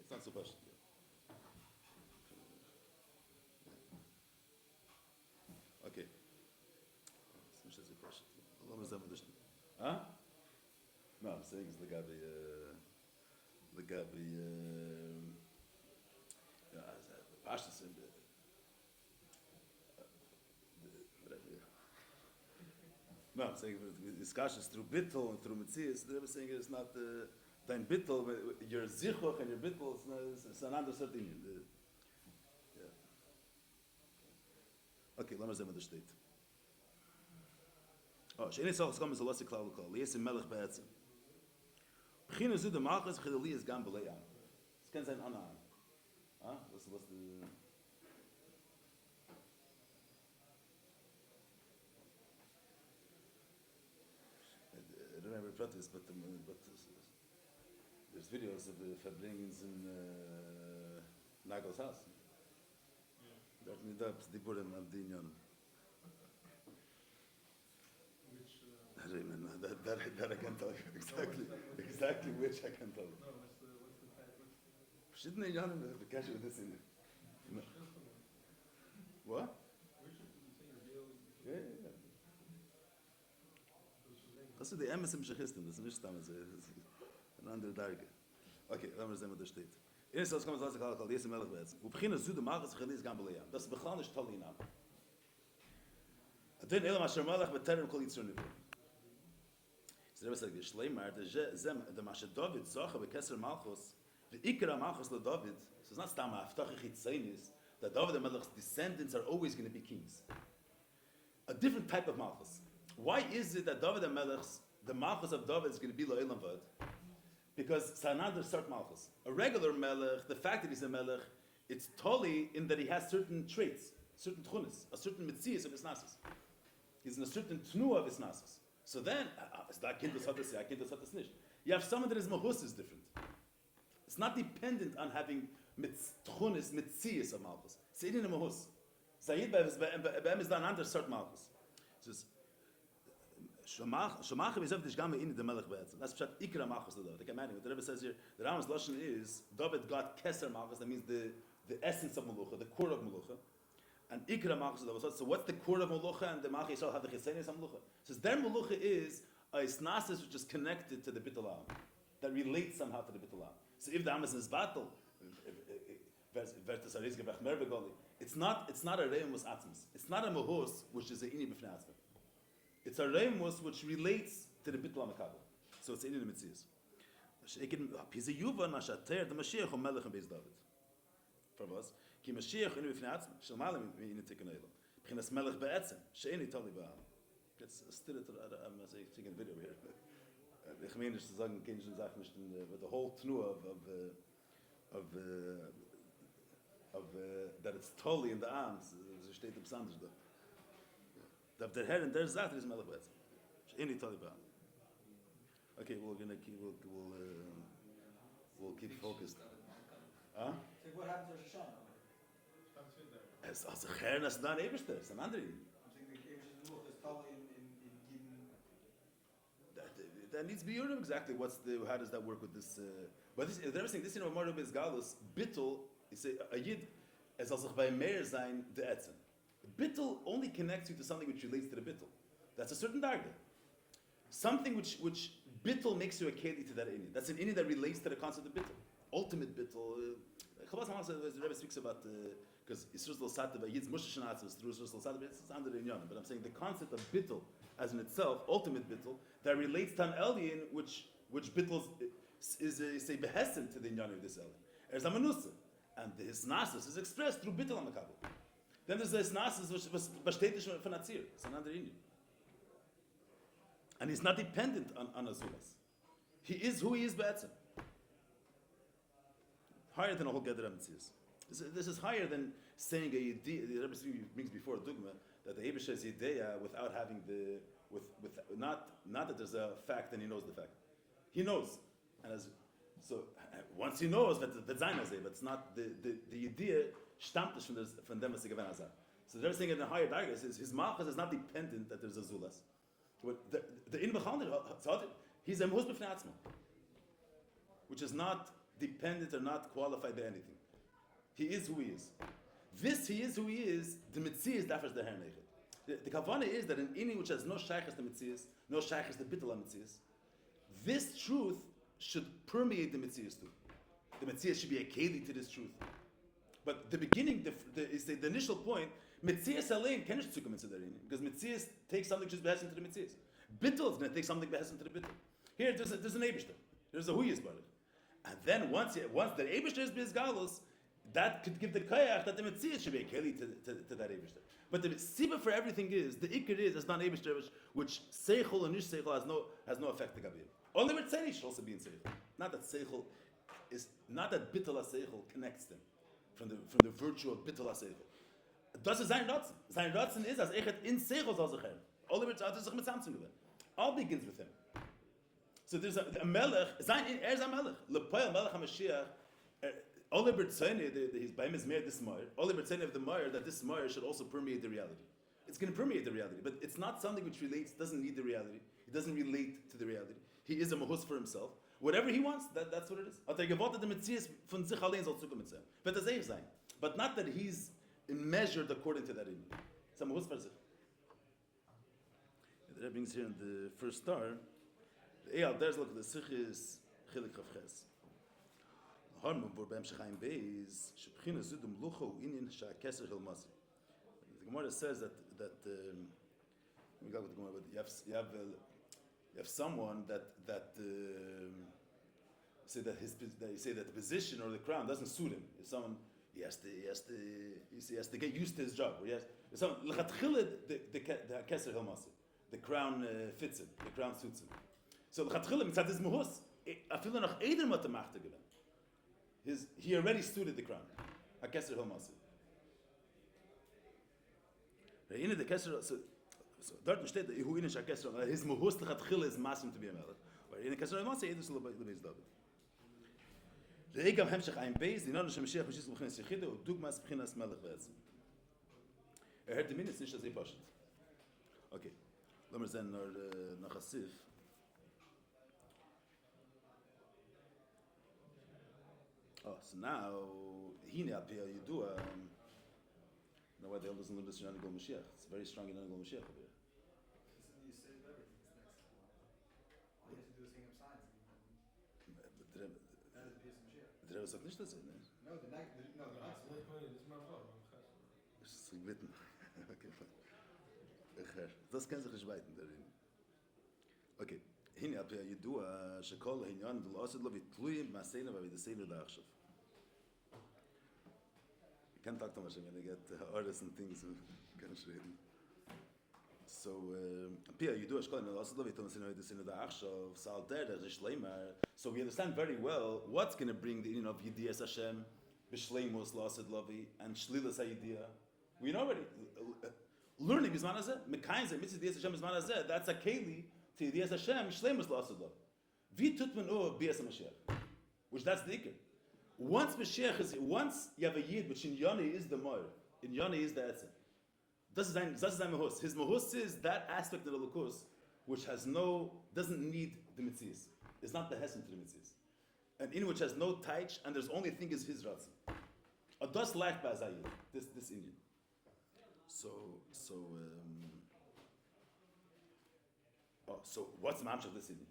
It's not so pashut. Okay. Huh? No, I'm saying it's the Pashtus and no, I'm saying the discussions through bittul and through mitzias. They're saying it's not dein bittul, your zichuch and your bittul. It's another certain. Yeah. Okay, let me say what the state. Oh, she'enei sochs kom is a lossy klau lokal. Lies in melech be'etzim. Begin zu de machas gedeli is gam belea. Es kann sein Anna. Ah, was the I don't remember practice, but there's videos of the Fabrings in Nagel's house. That me dabs die Buren of Dinyan. That I can tell you exactly which I can tell you. Shouldn't they have to catch with this in it? What? Yeah. Das ist die Emes im Schechistim, das ist nicht damals, eine andere Darge. Okay, lassen wir sehen, was da steht. Erst als kommen wir zu sagen, die ist im Melech beätzen. Wo beginnen zu dem Machas, Chelis Gambeleya. Das ist bechlall nicht toll in Ab. Adin Elam Asher Melech beterem kol Yitzur Nivu. Der Rebbe sagt, Shloime, der Mashe David, Zocha, Bekeser Malchus, the Ikra Malchus le David, so it's not Stama, Aftach Chitzainis, that David and Melech's descendants are always going to be kings. A different type of Malchus. Why is it that David and Melech's, the Malchus of David is going to be Lo'elam Vad? Because it's another sort Malchus. A regular Melech, the fact that he's a Melech, it's totally in that he has certain traits, certain tchunis, a certain mitzias of his nasis. He's in a certain tnu of his nasis. So then, you have someone that his mahus is different. It's not dependent on having tchunis, mitzias of malchus. It's in a mahus. Sayyid be'em is done under cert malchus. It says, Shomach b'zev tishgam in the melech be'etzem. That's pshat ikra malchus to David. The commanding. What the Rebbe says here, the Rambam's lashon is, David got keser malchus, that means the essence of melucha, the core of melucha. And ikra malchus of David. So what's the core of melucha and the malchus Yisrael have the chisenis of melucha? Says their melucha is a snasis which is connected to the bittul am, that relates somehow to the bittul am. So if the am is in his battle, it's not a reimus atzmus. It's not a mahus which is a ini b'fnei atzmus. It's a reimus which relates to the bittul amakabel. So it's in the mitzias. He's a yuvan ashater the Mashiach or Melech and Beis David. For was? Ki Mashiach inu b'fnei atzma, shel malam inu tikkun olam. B'chinas melech be'etzem, she'eni tali ba'am. Jetzt still it, I'm taking a video here. Ich meine nicht zu sagen, keine Sache nicht, but the whole tnua of that it's totally in the arms, so steht im Sanders da. That der Herr in der Sache ist melech be'etzem. She'eni tali ba'am. Okay, we'll keep focused. Huh?
What happened to Rosh Hashanah?
Es als een Herr, das ist dann Eberster, das ist ein anderer. That needs to be Shiurim exactly. How does that work with this? But this, they're saying this, Maamar is galus. Bittul is a yid as als by Meir sein the etzem. Bittul only connects you to something which relates to the bittul. That's a certain darga. Something which bittul makes you a keli to that inyan. That's an inyan that relates to the concept of bittul. Ultimate bittul. Chabad Hamas, the Rebbe speaks about because Yisrus L'Sata by Yid's Mush Shanatzos through Yisrus L'Sata, but it's under the inyan. But I'm saying the concept of bittul as in itself, ultimate bittul, that relates to an alien which bittul is a behesten to the inyan of this alien. There's a manusa, and the hisnasis is expressed through bittul on the kabel. Then there's the hisnasis which was bestätigt von Atzir. It's another inyan. And he's not dependent on Azulas. He is who he is be'etzem. Higher than a whole Gedra Metzius. This is higher than saying a Yediyah. The Rebbe brings before a dogma that the Eibusha is Yediyah without having not that there's a fact and he knows the fact. He knows. And once he knows, that's Zayin Azeh, but it's not the Yediyah stammt is from them as a Geven Azar. So the Rebbe saying in a higher Dargah is his Malchus is not dependent that there's a Zulas. The in B'chalner, he's a Mehus B'fnei Atzmo, which is not dependent or not qualified by anything. He is who he is. This he is who he is, the Metzias dafers the Hernechet. The Kavanah is that an Inni which has no Shaykhs the Metzias, no Shaykhs the Bittul Metzias, this truth should permeate the Metzias too. The Metzias should be a keli to this truth. But the beginning, the initial point, Metzias Alein can not zukommen to the Inni, because Metzias takes something which is behessen to the Metzias. Bittul is going to take something behessen to the Bittul. Here there's an Eibishter. There's a Huyas Baruch. And then once the Eibishter is Bizgalus, that could give the Kayach that the Metzias should be a keli to that Eibishter. But the Siba for everything is, the Iker is, as non-Eibishter, which Seichel and Nish Seichel has no effect to Gabir. Only with Tzeni should also be in Seichel. Not that Seichel is, not that Bittul HaSeichel connects them from the virtue of Bittul HaSeichel. Das ist sein Ratzen. Sein Ratzen ist, als Echet in Seichel soll sich hören. All begins with him. So there's a Melech, is a Melech. Lepoel Melech HaMashiach, Oliver Tzeni, he's by his Meir this Meir, Oliver Tzeni of the Meir, that this Meir should also permeate the reality. It's going to permeate the reality, but it's not something which doesn't need the reality. It doesn't relate to the reality. He is a Mahus for himself. Whatever he wants, that's what it is. Hat gewollt, the Metzias von sich allein soll zukommen zu ihm. Wird das sein. But not that he's measured according to that image. It's a Mahus for sich. The Rebbe brings here in the first star, the Eyal there's look, the Sich is Chilik Chavches. Harmon vor beim Shechaim Beis, Shebchina Zudum Lucho Inin Sha'keser Hilmasi. The Gemara says that we got with the Gemara, but you have someone that say that the position or the crown doesn't suit him. If someone he has to get used to his job. Or the Keser Hilmasi. The crown fits him. The crown suits him. So l'chatchila mitzad his muhus. Afilu noch eder matamachte given. He already suited the crown. A keser hilmasi. In the keser, so dort steht hu in a keser. His muhus l'chatchila is masim to be a melech. But in the keser hilmasi eder shlo lebeis david. Leigam hemshach ein beis. Dinan shem Mashiach b'shis l'chines yechide u dugmas b'chinas melech be'etzim. Hört die Minutes nicht, dass passt. Okay. Lassen wir sehen nach Asif. Oh, so now, Hine al Pia Yidua, now why the elders don't listen to Anigol Mashiach. It's very strong in Anigol Mashiach over here.
You say everything's next. All you have to do is hang up signs.
That is Pia Mashiach. The Rebbe sagt nicht das, ne?
No, the next.
This is my fault.
Das ist gebeten. Okay, fine. Das kann sich nicht weiten darin. Okay. הנה, על פי הידוע שכל העניין ולא עושה לו ויתלויים מהסדר ובדסדר דעכשיו. Can't talk too much. I'm going to get artists and things. So, Pia, you do a shkolim. Also, love it. The Seder Dach of Seder Dach, Shloime. So we understand very well what's going to bring the union of Yidiyas Hashem, B'Shleimus, Lasid Lavi, and Shlilas HaYidiyah. We know already. Learning Bizman Hazeh, Mekayim Zeh, Mitzvah Yidiyas Hashem Bizman Hazeh. That's a keli to Yidiyas Hashem, Shleimus, Lasid Lavi. Vi tut men Bias HaMashiach, which that's the ikr. Once you have a Yid, which in Yoni is the Moir, in Yoni is the Etzem. Das ist sein Mahus. His Mahus is that aspect of the Lukus, which doesn't need the Mitzvahs. It's not the Hesen to the Mitzvahs. And in which has no taich, and there's only thing is his Ratzi. A das life by Zayid, this Indian. So what's the Maamar of this Indian?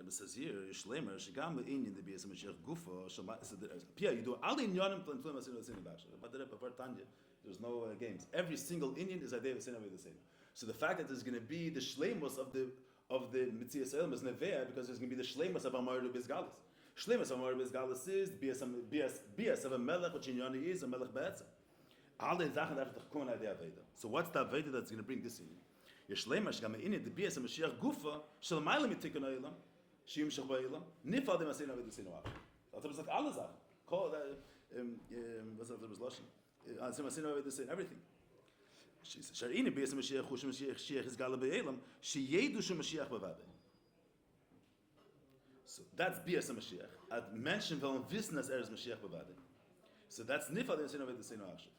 It says here, Shloime, Shigam le'inyan the Bias HaMashiach Gufa, Pia, you do all in Yonim to influence the Seder Dach. But there's no games. Every single Indian is a day of Seder the same. So the fact that there's going to be the Shleimus of the Mitzias Elam is Nevea, because there's going to be the Shleimus of Amar Bezgalis. Shleimus of Amar Bezgalis is Bias of a Melech, which in Yoni is a Melech Be'etzah. Alle Sachen that are coming out of the Aveda. So what's the Aveda that's going to bring this in? Shloime, Shigam le'inyan the Bias HaMashiach Gufa, Shalmayla mitikun ha'elam, Shium shach ba'elam, Nifal dem Asena Aveda Sinu Achar. That's like alle Sachen. Call that, what's that, there was Lashon? Everything. She says, "Sharini beis Mashiach, Chush Mashiach is gala be'elam. Sheyedu shem Mashiach b'vade." So that's beis Mashiach. At mention vel wissen as Mashiach b'vade. So that's nifal den sin of the sin achshav.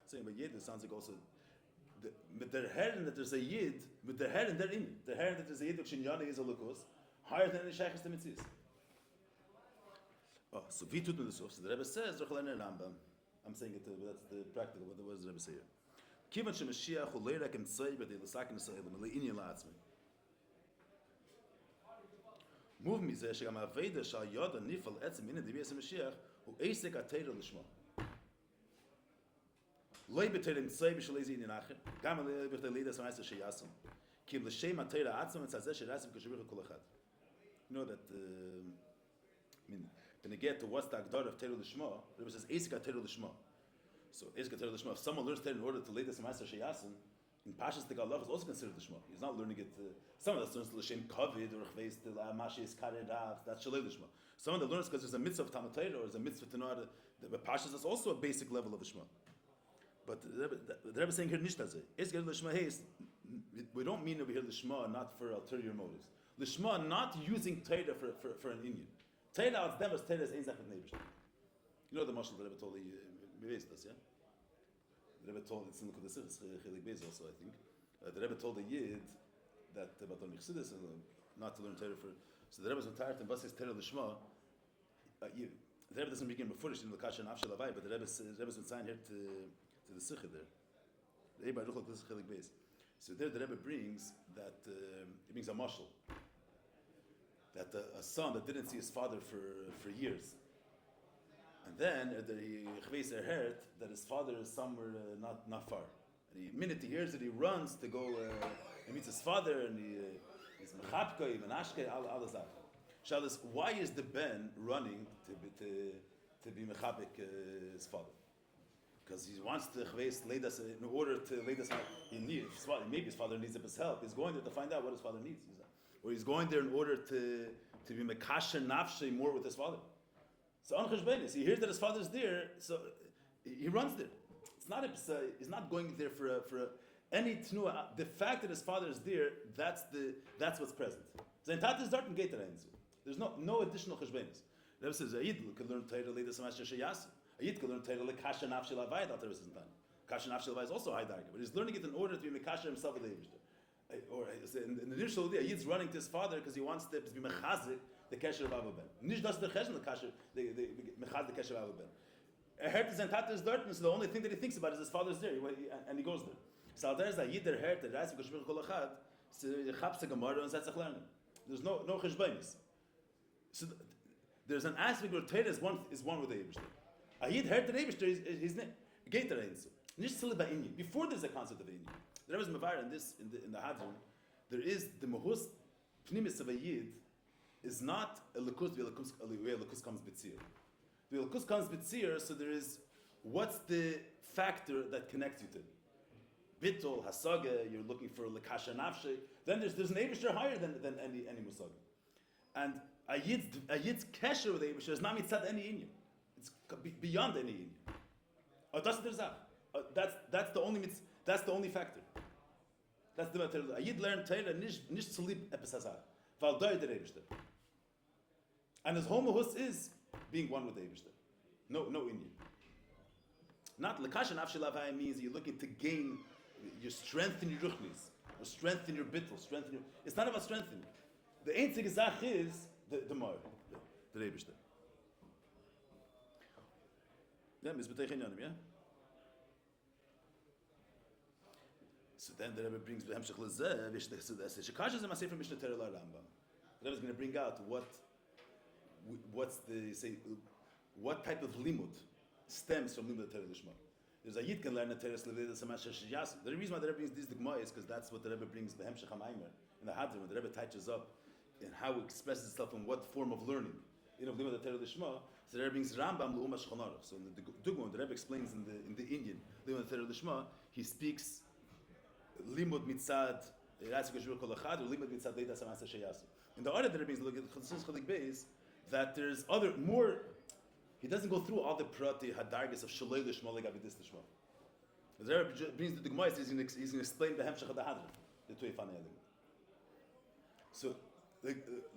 Saying by Yid, it sounds like also with their head that there's a Yid, with their head and their in, the head that there's a Yid which in Yana is a lukus higher than the Sheikhs the mitzvahs. Oh, so wie tut man das so? So the Rebbe says, HaRambam. I'm saying it, but that's the practical. What does the Rebbe say here? Kivan shemashiach hu leirek em tzei b'dei l'sakin s'elim le'inyan la'atzmi. Move me zeh shegam aveda shal yoda nifal etzim ina d'biyas hamashiach hu eisek ateiru l'shma. Loi b'teirim tzei b'shal ezi inyan acher gam b'tei lidas ma'aser sheyasam kim l'shem ateiru atzim etzazeh sheyasam k'shavich kol echad. You know that, when you get to what's the Adar of Teru Lishma, Rebbe says, Eisika Teru Lishma. So, Eisika Teru Lishma, if someone learns Teru in order to lay this Master Sheyasin, in Pashas the Allah is also considered Lishma. He's not learning it, someone that learns L'Shem Kovid, or Chveis, Mashi is Kare Rav, that's Shalei Lishma. Someone that learns because there's a mitzvah of Talmud Torah, or there's a mitzvah to know the Pashas is also a basic level of Lishma. But the Rebbe is saying here, Nishtazeh, Eisika Lishma, hey, we don't mean over here Lishma not for ulterior motives. Lishma not using Torah for an Indian. Teira als dem, was Teira is ein Zach mit Neibishter. You know the Mashal the Rebbe told you, this, yeah? The Rebbe told, it's in the Kovetz, it's Chelik Beis also, I think. The Rebbe told the Yid that about the Chassidus, not to learn Teira for... So the Rebbe was retired and Bas is Teira Lishma. The Rebbe doesn't begin before it in the Kasha and Afshel Avai, but the Rebbe's been signed here to the Sikha there. The Rebbe Ruchel Kovetz Chelik Beis. So there the Rebbe brings that, he brings a Mashal. That a son that didn't see his father for years, and then he heard that his father is somewhere not far. And the minute he hears it, he runs to go and meets his father, and he's mechapka, even ashke, all the stuff. Shalas, why is the ben running to be mechapik his father? Because he wants to lay this in order to lay this out. Maybe his father needs his help. He's going there to find out what his father needs. Or he's going there in order to be mekasher nafshe more with his father. So on Cheshbenis, he hears that his father is there, so he runs there. It's not he's not going there for any tnua. The fact that his father is there, that's what's present. Sein Tat is dort and geht rein. There's no additional Cheshbenis. The Rebbe says a Yid could learn Torah later semester sheyas. A Yid could learn Torah lekasher nafshe lavai. That there isn't done. Kasher nafshe lavai is also high darga, but he's learning it in order to be mekasher himself with the Eibishter. Or in the initial idea, Yid's running to his father because he wants to be mechazik the kesher of Abba Ben. Nish does the chesed the kasher the mechaz the kesher of Abba Ben. Heard his entatas darkness. The only thing that he thinks about is his father's there, and he goes there. So there's a Yid that heard that Reis v'Koshmich Kol Echad. So chapsa Gemara and Zetzach learning. There's no cheshbainis. So there's an aspect where Torah is one with the Eibishter. A Yid heard the Eibishter. His name Geiter Einzu. Nish tzili ba'inyan. Before there's a concept of inyan. The Rebbe's Maamar in the Hadran, there is the mahus pnimis of a Yid is not a lekus, the lekus comes b'tzir. The lekus comes b'tzir, so there is what's the factor that connects you to it? Bittul, hasaga, you're looking for lekasha nafshe. Then there's an Eibishter higher than any musaga. And a yid's kesher with the Eibishter is not mitzad any inyan. It's beyond any inyan. That's the only factor. That's the matter. A yid learned Torah nicht zu lieb epis hazar. Weil da der Eibishter. And his homohus is being one with the Eibishter. No inyan. Not lekasha nafshe lavai means you're looking to gain your strength in your ruchnis, or strength in your bittul, it's not about strengthening. The einzige Zach is the Maamar, the Eibishter. Yeah, yeah. So then the Rebbe brings the Hemshech Lezeh, Shekash is a Maseh from Mishnah Torah HaRambam. The Rebbe is going to bring out what type of limud stems from limud Torah Lishma. There's a yid can learn a Torah Leveda Samasha Shiyas. The reason why the Rebbe brings this Degma is because that's what the Rebbe brings the Hemshech Maamar in the Hadran, when the Rebbe touches up in how it expresses itself in what form of learning. You know, limud Torah Lishma. So the Rebbe brings Rambam L'Uma Shchonara. So in the Dugma, the Rebbe explains in the Indian limud Torah Lishma, he speaks limud mitzad Rasik Shur Kol Echad or limud mitzad Leida Samasha Shiyas. In the order that Rebbe brings, look at Chassidus Chalik Beis, that there's more. He doesn't go through all the prati hadargis of shalei lishma legabidis lishma. The Rebbe brings the Gemara. He's going to explain the hemshech of the Hadran, the tuifan elim. So the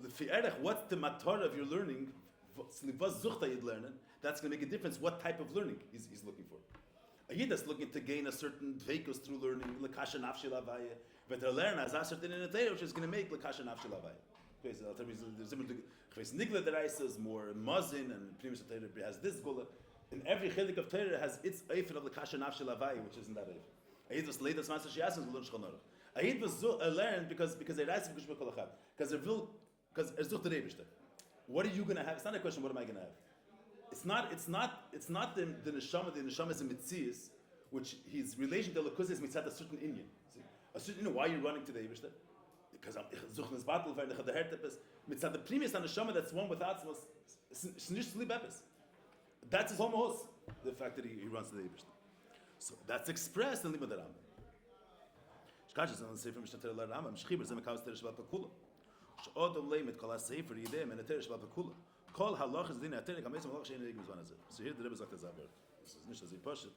fi'erech, what's the matar of your learning? What's zuchta yid learning? That's going to make a difference. What type of learning he's looking for? A yid that's looking to gain a certain dveikus through learning lekasha nafshi lavaya, but to learn as a certain in a day, which is going to make lekasha nafshi lavaya. There's Nigla Deraisa is more Mazin, and Primus Torah has this Gula. In every Chilik of Torah has its Eifin of the Kasha Nafshi Lavai, which isn't that Eifin. Ayid was later Smasha Shiasim to learn Shchonorach. Ayid was learned because they rise Kushma Kolachad. Because Erzuch the Rebishter. What are you going to have? It's not a question, what am I going to have? It's not the Neshama is a Mitzias, which his relation to Lakus is mitzad a certain Indian. A certain, why are you running to the Rebishter? Because I'm suchnes battle for the hertepes mitzad the previous on the shama that's one with atzmos nicht sleep epis. That's his homos. The fact that he runs to the Eibishter. So that's expressed in limud HaRambam. Shkash is on the sefer Mishnah Torah HaRambam. Shchiber zeh mekaus Torah Shabbat Pekula. She'odom leimet kol ha-sefer yidei men Torah Shabbat Pekula. Kol halachas din ha-Torah kamesim halach she'en regim zvan hazeh. So here the Rebbe sagt zaber. This is nicht as he pushes.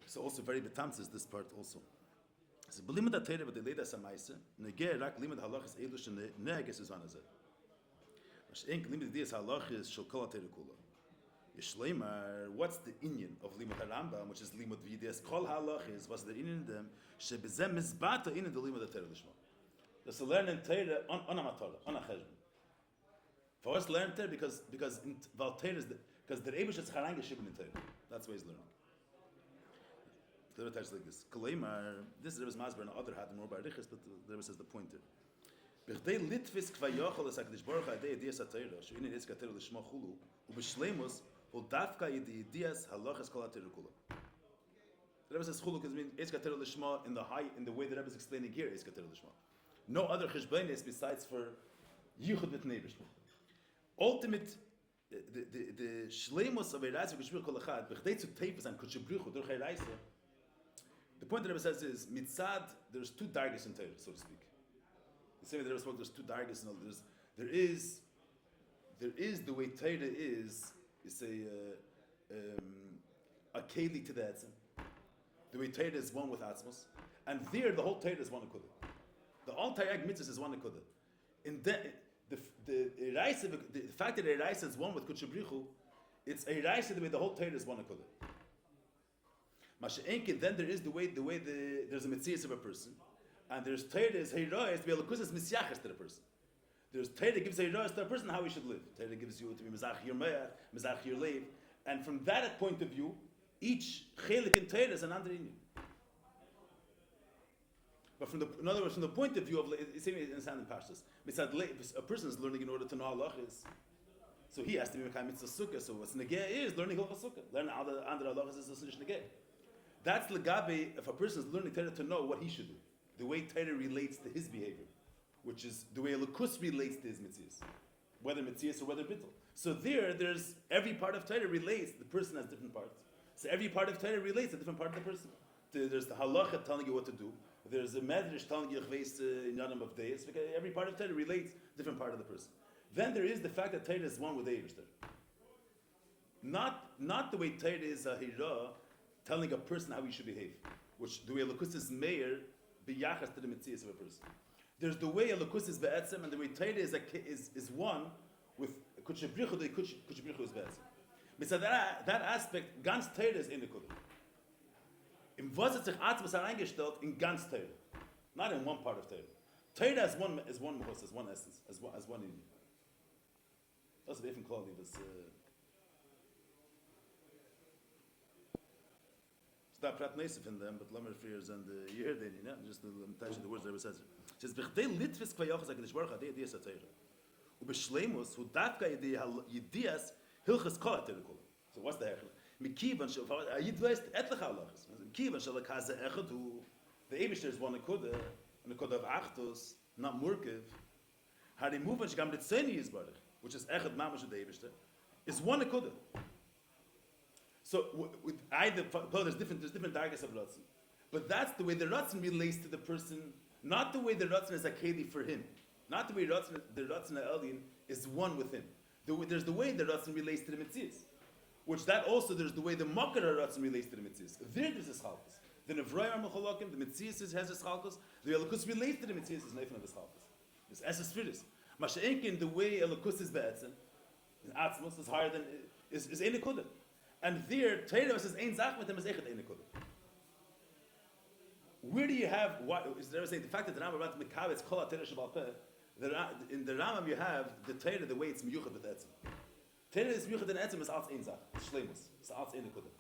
So also very betamtzes this part also. So b'limud ha-Torah but the leida samaisa negeh rak limud halachas elu she'neges zvan hazeh. She'en limud dias halachas shel kol ha-Torah kula. Shloime, what's the inyan of limud HaRambam, which is limud v'yidias kol halachis? What's the inyan in them? Shebezem mizbata inyan the limud Torah lishma. Just to learn in Torah on a matorah, on a cheshbon. For us, learn Torah because because the Eibush is charang yeshibin in Torah. That's why he's learning. The Rebbe touches like this. Koleimar, this is Rebbe's masber and other had more barichas, but the Rebbe says the pointer. B'chdei litvis kvayochol es HaKadosh Baruch Hu adei yedias ha-Torah, she'inin yedias ha-Torah lishma chulu, u'b'shleimus dafka yedias halachas kol ha-Torah kula. The Rebbe says chulu because it means yedias ha-Torah lishma in the way the Rebbe is explaining here yedias ha-Torah lishma. No other cheshbonis besides for yichud with neighbors. Ultimate, the shleimus of Eiraisa v'kishbir kol echad b'chdei zu teipes and kutshebrichu durch Eiraisa. The point the Rebbe says is mitzad. There's two dargis in Torah, so to speak. The same way the Rebbe spoke. There's two dargis and all. There is the way Torah is a keli to the etzem. The way Torah is one with atzmos, and there the whole Torah is one akudah. The all Torah mitzvahs is one akudah. In the fact that Eiraisa is one with kutshebrichu, it's Eiraisa the way the whole Torah is one akudah. Masha'enkin, then there is the way there's a mitzias of a person, and there's Torah is heirois to be alakus misyachas to the person. There's Torah gives heirois to a person how he should live. Torah gives you to be mizach your me'ach, mizach your leiv, and from that point of view, each chelik in Torah is an under inyan. But in other words, from the point of view of it's same in Sand and Pashtas, a person is learning in order to know halachas, so he has to be mekayim mitzvah sukkah. So what's negeh is learning halachas sukkah. Learning under halachas is a sunnah negeh. That's legabe if a person is learning Torah to know what he should do, the way Torah relates to his behavior, which is the way Lukus relates to his mitzvahs, whether mitzvahs or whether bittul. So there's every part of Torah relates. The person has different parts. So every part of Torah relates to a different part of the person. There's the halacha telling you what to do. There's a medrash telling you in Yonam of days. Every part of Torah relates to a different part of the person. Then there is the fact that Torah is one with the Eibishter. Not the way Torah is a hira, telling a person how he should behave, which the way Elokus is Meir biyachas to the mitzias of a person. There's the way Elokus is be'etzem, and the way Torah is one with kutshebrichu. The kutshebrichu is be'etzem. But that aspect, ganz Torah is in the kudah. In was hat sich Atzmas hereingestellt in ganz Torah, not in one part of Torah. Torah as one mahos, as one essence, as one union. That's the different quality. Stop prat neisef in them, but lamer fears and you hear that, just the limitation of the words that says. It says b'chdei litvis kvayachas HaKadosh Baruch Hu idiyas HaTorah. Ubeshleimus hu davka idiyas hilchas kol HaTorah kol. So what's the hechel? Mikivan shel yid weist etliche halachas. Mikivan shel kaze echad hu the Eibishter is one nekuda, a nekuda of achtos, not murkiv. Harimuvan shegam ritzeni yizbarich, which is echad mamash of the Eibishter, is one nekuda. So with either there's different targets of Ratzin, but that's the way the Ratzin relates to the person, not the way the Ratzin is a keli for him, not the way the Ratzin Elyon is one with him. There's the way the Ratzin relates to the Metzias, which that also there's the way the Makar Ratzin relates to the Metzias. There's his chalkos. The Nevrayim are mecholokim, the Metzias has his chalkos. The Elokus relates to the Metzias is neifin of his chalkos. It's Esses Firis. Masha'enkin, the way Elokus is be'etzem, in Atzmos is higher than is Einekudah. And there, Torah says, "Ein zach mit dem echet ein nekuda." Where do you have? What is there saying? The fact that the Rambam wrote Kovetz kol Torah shebal peh. In the Rambam you have the Torah the way it's miyuchad with etzem. Torah is miyuchad and etzem is als ein zach. It's shleimus. It's als ein nekuda.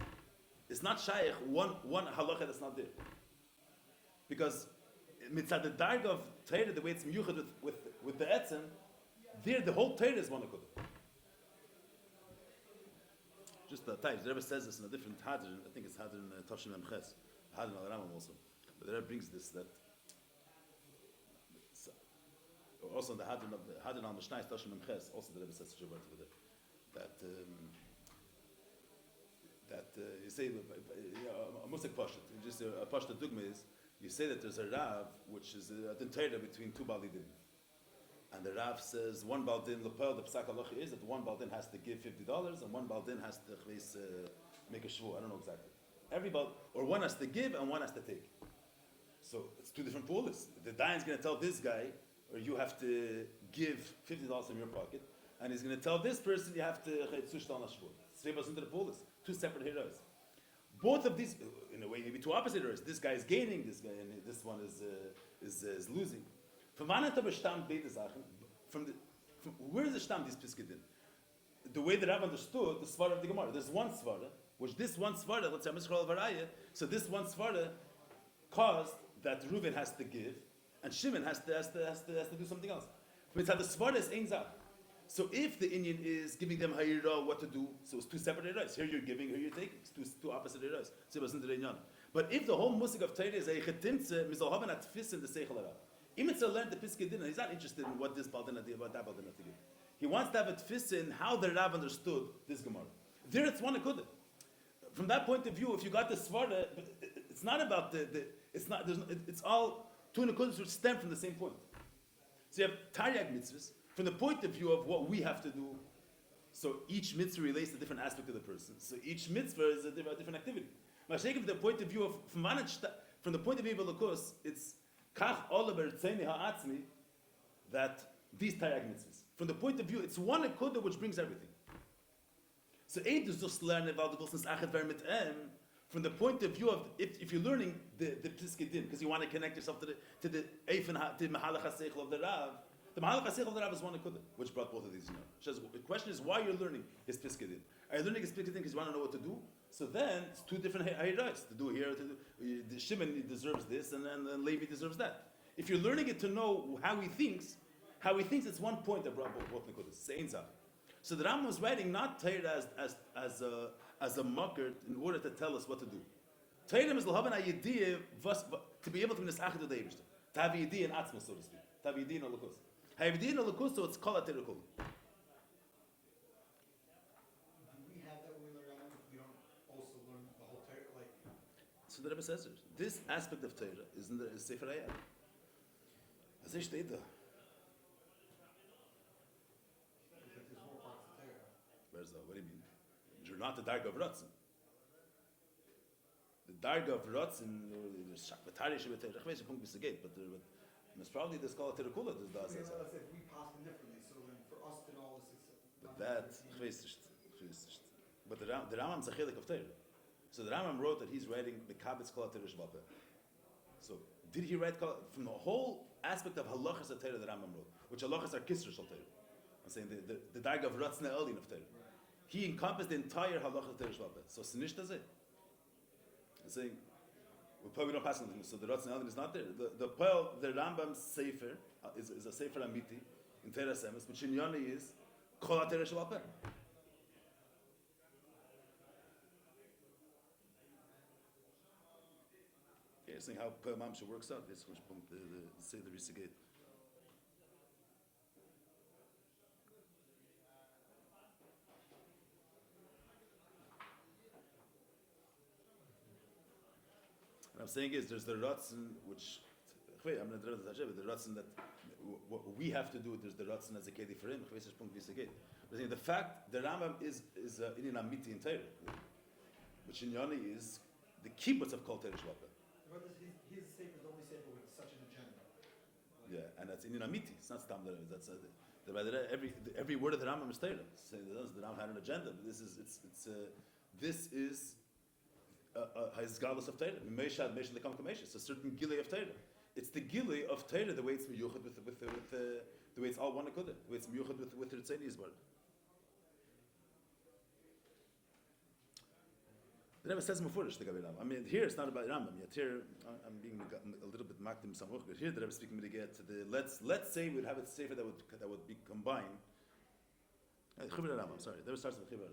It's not shaykh one halacha that's not there. Because mitzad the darg of Torah the way it's miyuchad with the etzem, there the whole Torah is one nekuda. Just the types. The Rebbe says this in a different Hadran. I think it's Hadran Tavshin Memches. Hadran al-Ramam also. But the Rebbe brings this that also in the Hadran al-Mishnais Tavshin Memches. Also the Rebbe says such a word over there. That you say a musik pashut. Just a pashut dugma is you say that there's a rav which is a dentera between two balidim. And the Rav says one baldin lepel the psak halacha is that one baldin has to give $50 and one baldin has to make a shvu. I don't know exactly. Every or one has to give and one has to take. So it's two different pools. The dayan is going to tell this guy, or you have to give $50 from your pocket, and he's going to tell this person you have to zushtal na shvu. Three into the pools, two separate heroes. Both of these, in a way, maybe two opposite heroes. This guy is gaining, this guy, and this one is losing. From where is the stam these piskidin? The way the Rav understood the svara of the Gemara. There's one svara, which this one svara, let's say Mishral Varaya, so this one svara caused that Reuven has to give, and Shimon has to do something else. The svara is ein zach. So if the Indian is giving them hayira what to do, so it's two separate hayras. Here you're giving, here you're taking. It's two opposite hayras. But if the whole musik of Torah is a chetimtze, mizal haven at tfisin the seichel harav. Imitza learned the Piskei Din, he's not interested in what this Baldin had to give, what that Baldin had to give. He wants to have a tfisa in how the Rav understood this Gemara. There it's one akudah. From that point of view, if you got the Svara, it's not about it's all two nekudas which stem from the same point. So you have Taryag mitzvahs, from the point of view of what we have to do, so each mitzvah relates to a different aspect of the person. So each mitzvah is a different activity. From the point of view of, from the point of view of Elokus, it's that these Taryag mitzvahs. From the point of view, it's one akudah which brings everything. So Eid is just learn about the Wilson's Achet Ver mit from the point of view of if you're learning the Piskei Din because you want to connect yourself to the Eifen the Mahalach HaSeichel of the Rav. The Mahalach HaSeichel of the Rav is one akudah, which brought both of these. The question is why you're learning his Piskei Din. Are you learning his Piskei Din because you want to know what to do? So then it's two different hayrais to do here. The Shimon deserves this, and then Levi deserves that. If you're learning it to know how he thinks it's one point that brought both nekudas. Sein zach. So the Rambam was writing not Torah as a makar in order to tell us what to do. Torah is l'haven a yediyah to be able to be nesachid with the Eibishter, to have a yediyah in atzma, so to speak, to have a yediyah in Elokus. Have a yediyah in Elokus, so it's kol ha-Torah kol. So the Rebbe says it. This aspect of Torah is in the Sefer Hayad. As ich steht da.
Because there's more parts of Torah.
Where's that? What do you mean? You're not the Darga of Ratzin. The Darga of Ratzin, there's Shakvatari Shabbatai, ich weiß nicht, Punkt, wie es geht, but it's probably the Skala Terakula, this does.
Let's say we pass them differently, so then for us to know this is...
But that, ich weiß nicht. But the Rambam is a chelik of Torah. So the Rambam wrote that he's writing the Kabetz Kol HaTorah Shabbat. So did he write from the whole aspect of halachas of Torah that Rambam wrote, which halachas are kisra shel Torah? I'm saying the darga of Ratzna Elin of Torah. He encompassed the entire halachas of Torah Shabbat. So it's nicht das. I'm saying we probably don't pass anything. So the Ratzna Elin is not there. The Rambam Sefer is a Sefer Amiti in Torah Semes, which in Yoni is Kol HaTorah Shabbat. Saying how Maamar works out. This which point the Seder Dach. What I'm saying is there's the Ratzin which I'm not the Ratzin that what we have to do. There's the Ratzin as a kedi for him. But the fact the Rambam is in Amiti in Torah, which in Yoni is the kibbutz of Kol Torah Shabbat.
But his sefer is the only sefer with such an agenda.
Yeah, and that's in Amiti. It's not Stam. That's every word of the Rambam is Torah. The Rambam had an agenda. But this is his galus of Torah. Meishad the Kamkamesha. It's a certain gilei of Torah. It's the gilei of Torah, the way it's miyuchad with the way it's all one akudah. The way it's miyuchad with Ritzeni Yisbar. The Rebbe says mufurish the Rambam. I mean, here it's not about Rambam yet. Here I'm being a little bit makdim samuch. But here the Rebbe speaking to get to the let's say we'd have a sefer that would be combined. Chibur Rambam. Sorry, the Rebbe starts with Chibur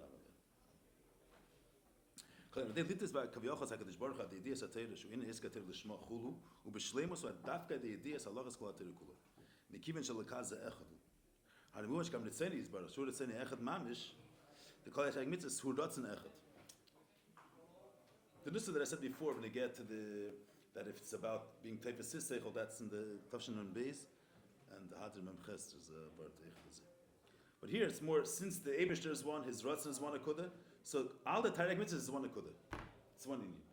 Rambam. The litis by Kaviyachas Hakadosh Baruch Hu the idea satayr shu in iska ter lishma chulu u b'shleimus u dafka the idea salachas kol ter kulu. Nikiven shel lekaz echadu. Harimush kam nitzeni Yisbar. Shur nitzeni echad mamish. The kol yashag mitzvah hu ratzin echad. The nusa that I said before, when they get to that if it's about being teifas seichel, that's in the Tafshin on base, and the Hadran Memches is a bar teichel. But here it's more since the Eibishter is one, his Ratzin is one akudah, so all the Tarek mitzvahs is one akudah. It's one Indian,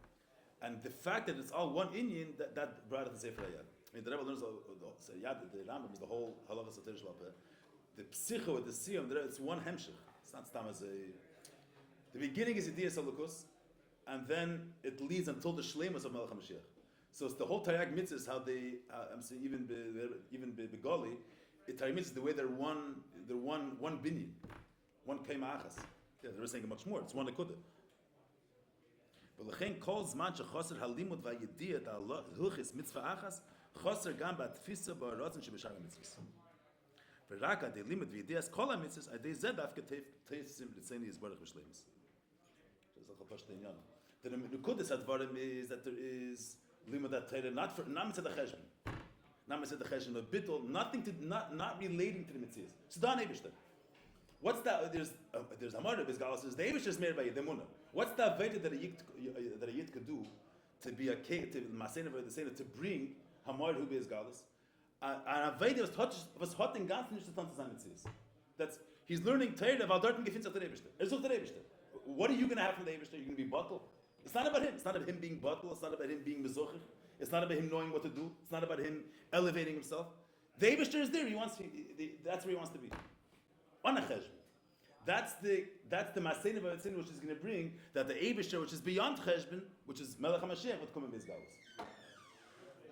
and the fact that it's all one Indian that brought it to Sefer Hayad. I mean, the Rebbe learns the Rambam is the whole halachas of Torah Shabbat. The psicho with the siyum, it's one hemshich. It's not stam as a. The beginning is idea salukus. And then it leads until the Shleimus of Melech HaMashiach. So it's the whole Taryag mitzvahs, how they, I'm saying even Begoli, Taryag mitzvahs, the way they're one binyan, one kema achas. Yeah, they're saying much more. It's one akudah. But l'chein kol zman shechoser halimud va'yediyah da hilchis mitzvah achas choser gam ba'tfisa ba'aratzin sheb'shar mitzvahs. V'raka de limud v'yediyas kol ha-mitzvahs adei zeh dafke teifsim l'tzeni yizbarach v'shleimus. The Nekudas Advarim is that there is Limud Torah, not Mitzvah Cheshbon, not Mitzvah Cheshbon, a bittul, not relating to the mitzvahs. So Dan Eibishter. What's that? There's Hamar Bez Galas is the Eibishter is made by Yedemunah. What's the avodah that a yid could do to be a to Masena to bring Hamar who Bez Galas? And avodah was hot in ganz nicht zu tanzen mitzvahs. That's he's learning Torah about dort gefindt der Eibishter. Sucht der Eibishter. What are you going to have from the Eibishter? You're going to be bottled. It's not about him. It's not about him being bottled. It's not about him being mezuchich. It's not about him knowing what to do. It's not about him elevating himself. The Eibishter is there. That's where he wants to be. On a cheshbon. That's the Masena B'Atzin which is going to bring that the Eibishter, which is beyond cheshbon, which is Melech HaMashiach, would come in Bezgalus.